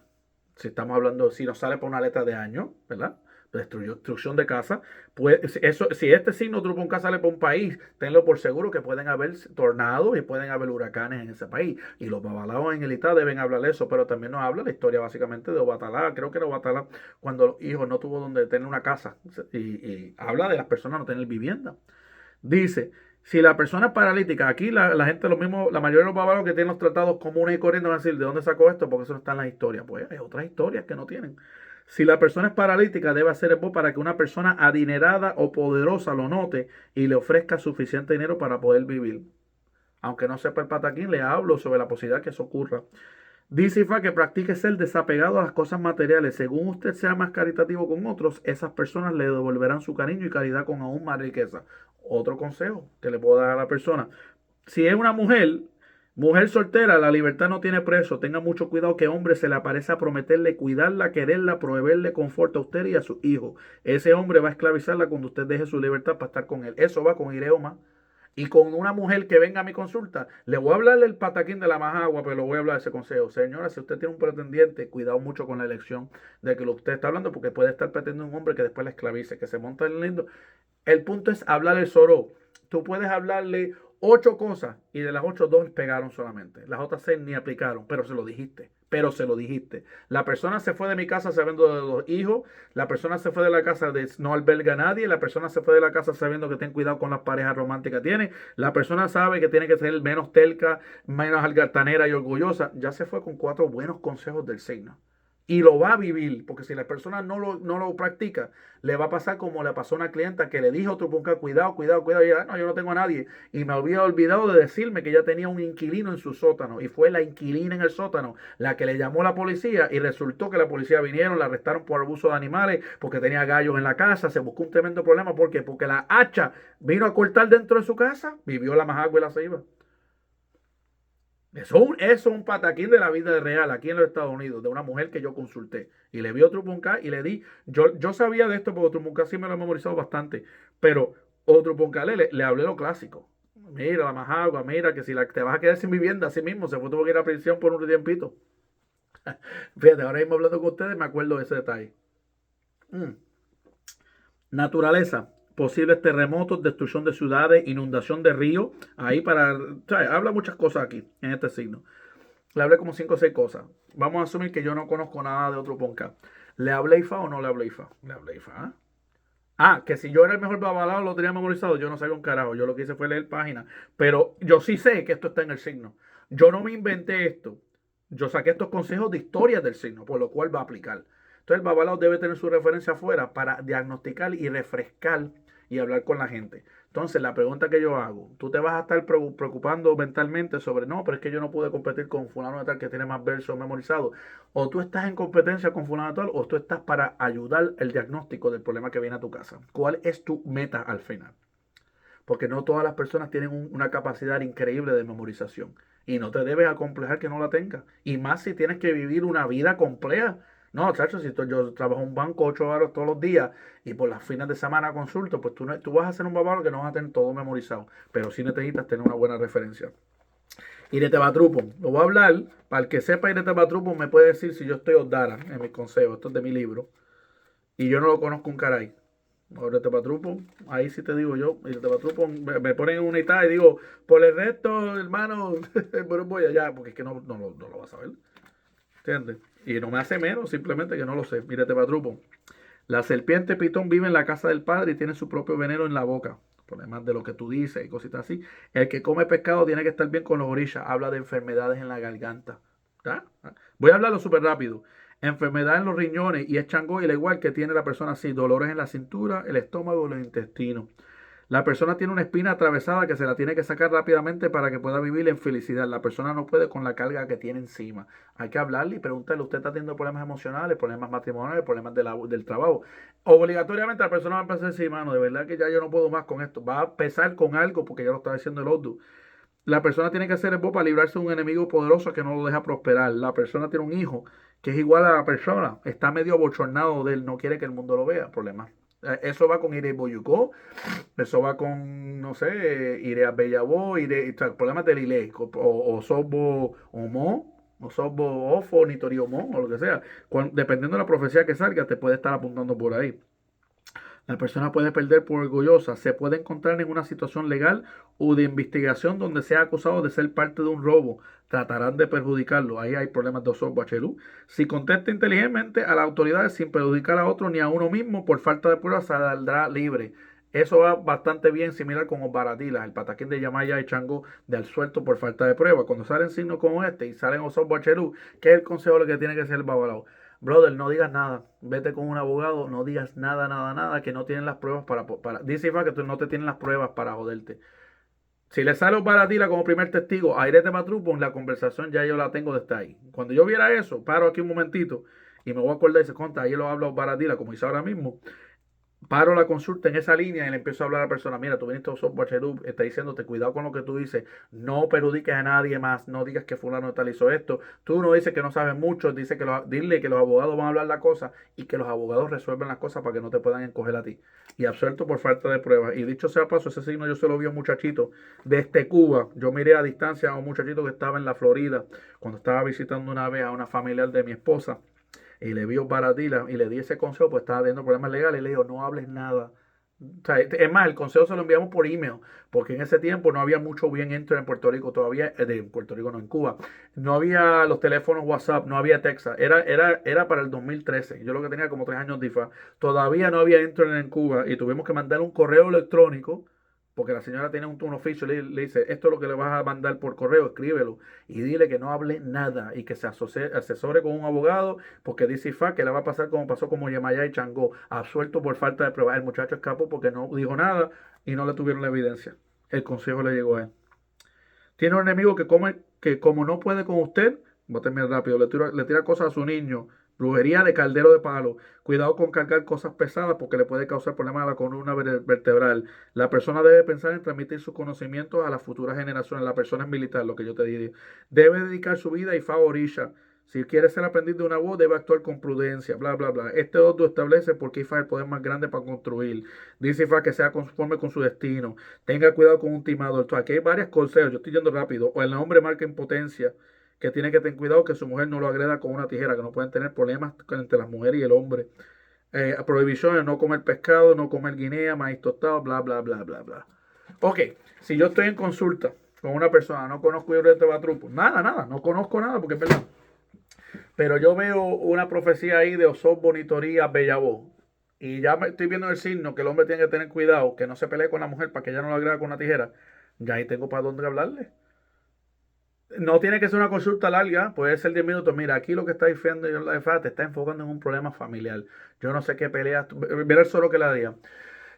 Si estamos hablando, si nos sale por una letra de año, ¿verdad? Destrucción de casa. Pues eso, si este signo Trupo K sale por un país, tenlo por seguro que pueden haber tornados y pueden haber huracanes en ese país. Y los babalaos en el Itá deben hablar de eso, pero también nos habla la historia básicamente de Obatalá. Creo que era Obatalá cuando los hijos no tuvo donde tener una casa. Y habla de las personas no tener vivienda. Dice, si la persona es paralítica, aquí la gente, lo mismo, la mayoría de los bárbaros que tienen los tratados comunes y corrientes van a decir, ¿de dónde sacó esto? Porque eso no está en las historias. Pues hay otras historias que no tienen. Si la persona es paralítica, debe hacer el para que una persona adinerada o poderosa lo note y le ofrezca suficiente dinero para poder vivir. Aunque no sepa el pataquín, le hablo sobre la posibilidad que eso ocurra. Dice Ifa que practique ser desapegado a las cosas materiales. Según usted sea más caritativo con otros, esas personas le devolverán su cariño y caridad con aún más riqueza. Otro consejo que le puedo dar a la persona. Si es una mujer soltera, la libertad no tiene precio. Tenga mucho cuidado que hombre se le aparece a prometerle cuidarla, quererla, proveerle confort a usted y a sus hijos. Ese hombre va a esclavizarla cuando usted deje su libertad para estar con él. Eso va con Ireoma. Y con una mujer que venga a mi consulta, le voy a hablar del pataquín de la majagua, pero le voy a hablar de ese consejo. Señora, si usted tiene un pretendiente, cuidado mucho con la elección de que usted está hablando, porque puede estar pretendiendo un hombre que después la esclavice, que se monta en lindo. El punto es hablar el soró. Tú puedes hablarle 8 cosas y de las 8, 2 pegaron solamente. Las otras 6 ni aplicaron, pero se lo dijiste. Pero se lo dijiste. La persona se fue de mi casa sabiendo de los hijos. La persona se fue de la casa de no alberga a nadie. La persona se fue de la casa sabiendo que ten cuidado con las parejas románticas que tiene. La persona sabe que tiene que ser menos telca, menos algartanera y orgullosa. Ya se fue con 4 buenos consejos del signo. Y lo va a vivir, porque si la persona no lo practica, le va a pasar como le pasó a una clienta que le dijo a otro punca, cuidado, cuidado, cuidado, y ella, no, yo no tengo a nadie. Y me había olvidado de decirme que ella tenía un inquilino en su sótano, y fue la inquilina en el sótano la que le llamó a la policía, y resultó que la policía vinieron, la arrestaron por abuso de animales, porque tenía gallos en la casa, se buscó un tremendo problema, ¿por qué? Porque la hacha vino a cortar dentro de su casa, vivió la majagua y la ceiba. Eso es un pataquín de la vida real aquí en los Estados Unidos, de una mujer que yo consulté. Y le vi otro Punká y le di. Yo sabía de esto porque otro Punká sí me lo he memorizado bastante. Pero otro Punká le hablé lo clásico. Mira, la majagua, mira, que si te vas a quedar sin vivienda, así mismo, se fue, tuvo que ir a prisión por un tiempito. Fíjate, ahora mismo hablando con ustedes me acuerdo de ese detalle. Mm. Naturaleza, posibles terremotos, destrucción de ciudades, inundación de ríos. Ahí habla muchas cosas aquí, en este signo. Le hablé como 5 o 6 cosas. Vamos a asumir que yo no conozco nada de otro podcast. ¿Le hablé IFA o no le hablé IFA? Le hablé IFA. ¿Eh? Que si yo era el mejor babalado lo tenía memorizado, yo no sabía un carajo. Yo lo que hice fue leer páginas. Pero yo sí sé que esto está en el signo. Yo no me inventé esto. Yo saqué estos consejos de historia del signo, por lo cual va a aplicar. Entonces el babalao debe tener su referencia afuera para diagnosticar y refrescar y hablar con la gente. Entonces la pregunta que yo hago, tú te vas a estar preocupando mentalmente sobre, no, pero es que yo no pude competir con fulano de tal que tiene más versos memorizados. O tú estás en competencia con fulano de tal, o tú estás para ayudar el diagnóstico del problema que viene a tu casa. ¿Cuál es tu meta al final? Porque no todas las personas tienen una capacidad increíble de memorización. Y no te debes acomplejar que no la tengas. Y más si tienes que vivir una vida compleja. No, chacho, si yo trabajo en un banco 8 horas todos los días y por las fines de semana consulto, pues tú vas a hacer un babado que no vas a tener todo memorizado. Pero sí necesitas tener una buena referencia. Iretebatrupo. Lo voy a hablar. Para el que sepa Iretebatrupo me puede decir si yo estoy Odara en mis consejos. Esto es de mi libro. Y yo no lo conozco un caray. Iretebatrupo, ahí sí te digo yo, Iretebatrupo, me ponen en una itá y digo, por el resto, hermano, pero voy allá, porque es que no lo vas a ver. ¿Entiendes? Y no me hace menos, simplemente que no lo sé. Iretebatrupo. La serpiente pitón vive en la casa del padre y tiene su propio veneno en la boca. Problemas de lo que tú dices y cositas así. El que come pescado tiene que estar bien con los orillas. Habla de enfermedades en la garganta. ¿Ah? Voy a hablarlo súper rápido. Enfermedad en los riñones y es changoil, igual que tiene la persona así. Dolores en la cintura, el estómago y los intestinos. La persona tiene una espina atravesada que se la tiene que sacar rápidamente para que pueda vivir en felicidad. La persona no puede con la carga que tiene encima. Hay que hablarle y preguntarle, ¿usted está teniendo problemas emocionales, problemas matrimoniales, problemas del trabajo? Obligatoriamente la persona va a empezar a decir, mano, de verdad que ya yo no puedo más con esto. Va a pesar con algo porque ya lo está diciendo el otro. La persona tiene que hacer el para librarse de un enemigo poderoso que no lo deja prosperar. La persona tiene un hijo que es igual a la persona. Está medio abochornado de él, no quiere que el mundo lo vea. Problemas. Eso va con Ire Boyucó, eso va con, no sé, Ire a Bellabó, problemas del Ile, o Sobo Homo, o Sobo Ofo, Nitori Homo, o lo que sea. Dependiendo de la profecía que salga, te puede estar apuntando por ahí. La persona puede perder por orgullosa, se puede encontrar en una situación legal o de investigación donde sea acusado de ser parte de un robo. Tratarán de perjudicarlo. Ahí hay problemas de Osorio Bachelú. Si contesta inteligentemente a las autoridades sin perjudicar a otro ni a uno mismo por falta de pruebas, saldrá libre. Eso va bastante bien similar con Obaratilas, el pataquín de Yamaya y Chango de al suelto por falta de prueba. Cuando salen signos como este y salen Osorio Bachelú, ¿qué es el consejo que tiene que ser el babalao? Brother, no digas nada. Vete con un abogado, no digas nada, nada, nada, que no tienen las pruebas dice Ifa que tú no te tienen las pruebas para joderte. Si le sale para ti como primer testigo a Irete Matrupo, la conversación ya yo la tengo desde ahí. Cuando yo viera eso, paro aquí un momentito y me voy a acordar y se conta, ahí lo hablo para ti, como hice ahora mismo. Paro la consulta en esa línea y le empiezo a hablar a la persona, mira, tú viniste a Software Cherub, está diciéndote, cuidado con lo que tú dices, no perjudiques a nadie más, no digas que fulano tal hizo esto, tú no dices que no sabes mucho, dile que los abogados van a hablar la cosa y que los abogados resuelven las cosas para que no te puedan encoger a ti. Y absuelto por falta de pruebas. Y dicho sea paso, ese signo yo se lo vi a un muchachito desde Cuba, yo miré a distancia a un muchachito que estaba en la Florida, cuando estaba visitando una vez a una familiar de mi esposa, y le vio Baratila y le di ese consejo, pues estaba teniendo problemas legales y le dijo, no hables nada. O sea, es más, el consejo se lo enviamos por email, porque en ese tiempo no había mucho bien entro en Puerto Rico todavía, de Puerto Rico no, en Cuba. No había los teléfonos WhatsApp, no había Texas, era para el 2013. Yo lo que tenía como 3 años de IFA. Todavía no había entro en Cuba y tuvimos que mandar un correo electrónico, porque la señora tiene un oficio, le dice, esto es lo que le vas a mandar por correo, escríbelo y dile que no hable nada y que se asesore con un abogado, porque dice IFA que le va a pasar como pasó con Yemayá y Changó, absuelto por falta de pruebas. El muchacho escapó porque no dijo nada y no le tuvieron la evidencia. El consejo le llegó a él. Tiene un enemigo que como no puede con usted, voy a terminar rápido, le tira cosas a su niño. Brujería de caldero de palo. Cuidado con cargar cosas pesadas porque le puede causar problemas a la columna vertebral. La persona debe pensar en transmitir sus conocimientos a las futuras generaciones. La persona es militar, lo que yo te diría. Debe dedicar su vida y favorilla. Si quiere ser aprendiz de una voz, debe actuar con prudencia, bla, bla, bla. Este otro establece porque IFA es el poder más grande para construir. Dice IFA que sea conforme con su destino. Tenga cuidado con un timador. Entonces, aquí hay varios consejos. Yo estoy yendo rápido. O el hombre marca impotencia, que tiene que tener cuidado que su mujer no lo agreda con una tijera, que no pueden tener problemas entre las mujeres y el hombre. Prohibiciones, no comer pescado, no comer guinea, maíz tostado, bla, bla, bla, bla, bla. Ok, si yo estoy en consulta con una persona, no conozco yo de Batrupo, nada, nada, no conozco nada porque es verdad. Pero yo veo una profecía ahí de Osor Bonitoría Bellabó. Y ya estoy viendo el signo que el hombre tiene que tener cuidado, que no se pelee con la mujer para que ella no lo agrega con una tijera. Ya ahí tengo para dónde hablarle. No tiene que ser una consulta larga, puede ser 10 minutos. Mira, aquí lo que está diciendo la FA te está enfocando en un problema familiar. Yo no sé qué peleas, mira el solo que la diga.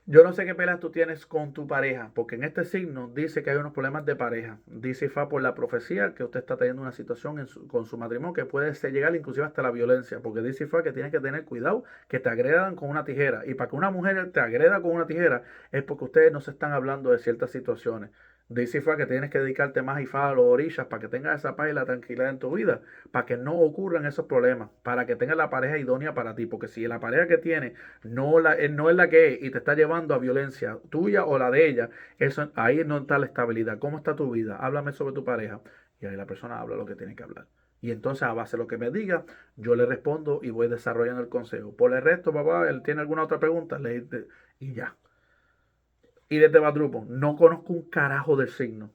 Yo no sé qué peleas tú tienes con tu pareja, porque en este signo dice que hay unos problemas de pareja. Dice FA por la profecía que usted está teniendo una situación con su matrimonio que puede llegar inclusive hasta la violencia, porque dice FA que tienes que tener cuidado que te agredan con una tijera. Y para que una mujer te agreda con una tijera es porque ustedes no se están hablando de ciertas situaciones. Dice IFA que tienes que dedicarte más IFA a las orillas para que tengas esa paz y la tranquilidad en tu vida, para que no ocurran esos problemas, para que tengas la pareja idónea para ti, porque si la pareja que tienes no es la que es y te está llevando a violencia tuya o la de ella, eso, ahí no está la estabilidad. ¿Cómo está tu vida? Háblame sobre tu pareja. Y ahí la persona habla lo que tiene que hablar. Y entonces, a base de lo que me diga, yo le respondo y voy desarrollando el consejo. Por el resto, papá, él tiene alguna otra pregunta, y ya. Y desde Badrupo, no conozco un carajo del signo,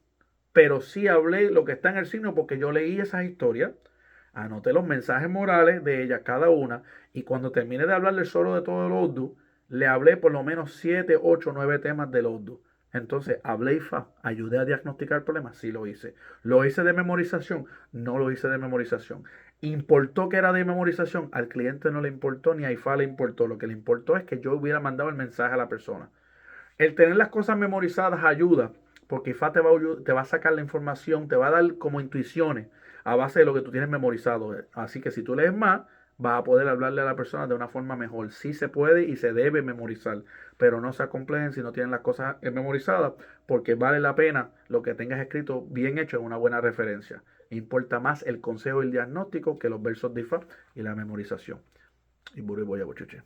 pero sí hablé lo que está en el signo porque yo leí esas historias. Anote los mensajes morales de ella, cada una, y cuando termine de hablarle solo de todo el Urdu, le hablé por lo menos 7, 8, 9 temas del Urdu. Entonces, hablé y ayudé a diagnosticar problemas, sí lo hice. ¿Lo hice de memorización? No lo hice de memorización. ¿Importó que era de memorización? Al cliente no le importó, ni a IFA le importó. Lo que le importó es que yo hubiera mandado el mensaje a la persona. El tener las cosas memorizadas ayuda, porque IFA te va a sacar la información, te va a dar como intuiciones a base de lo que tú tienes memorizado. Así que si tú lees más, vas a poder hablarle a la persona de una forma mejor. Sí se puede y se debe memorizar, pero no se acomplejen si no tienen las cosas memorizadas, porque vale la pena lo que tengas escrito bien hecho en una buena referencia. Importa más el consejo y el diagnóstico que los versos de IFA y la memorización. Y voy a bocheche.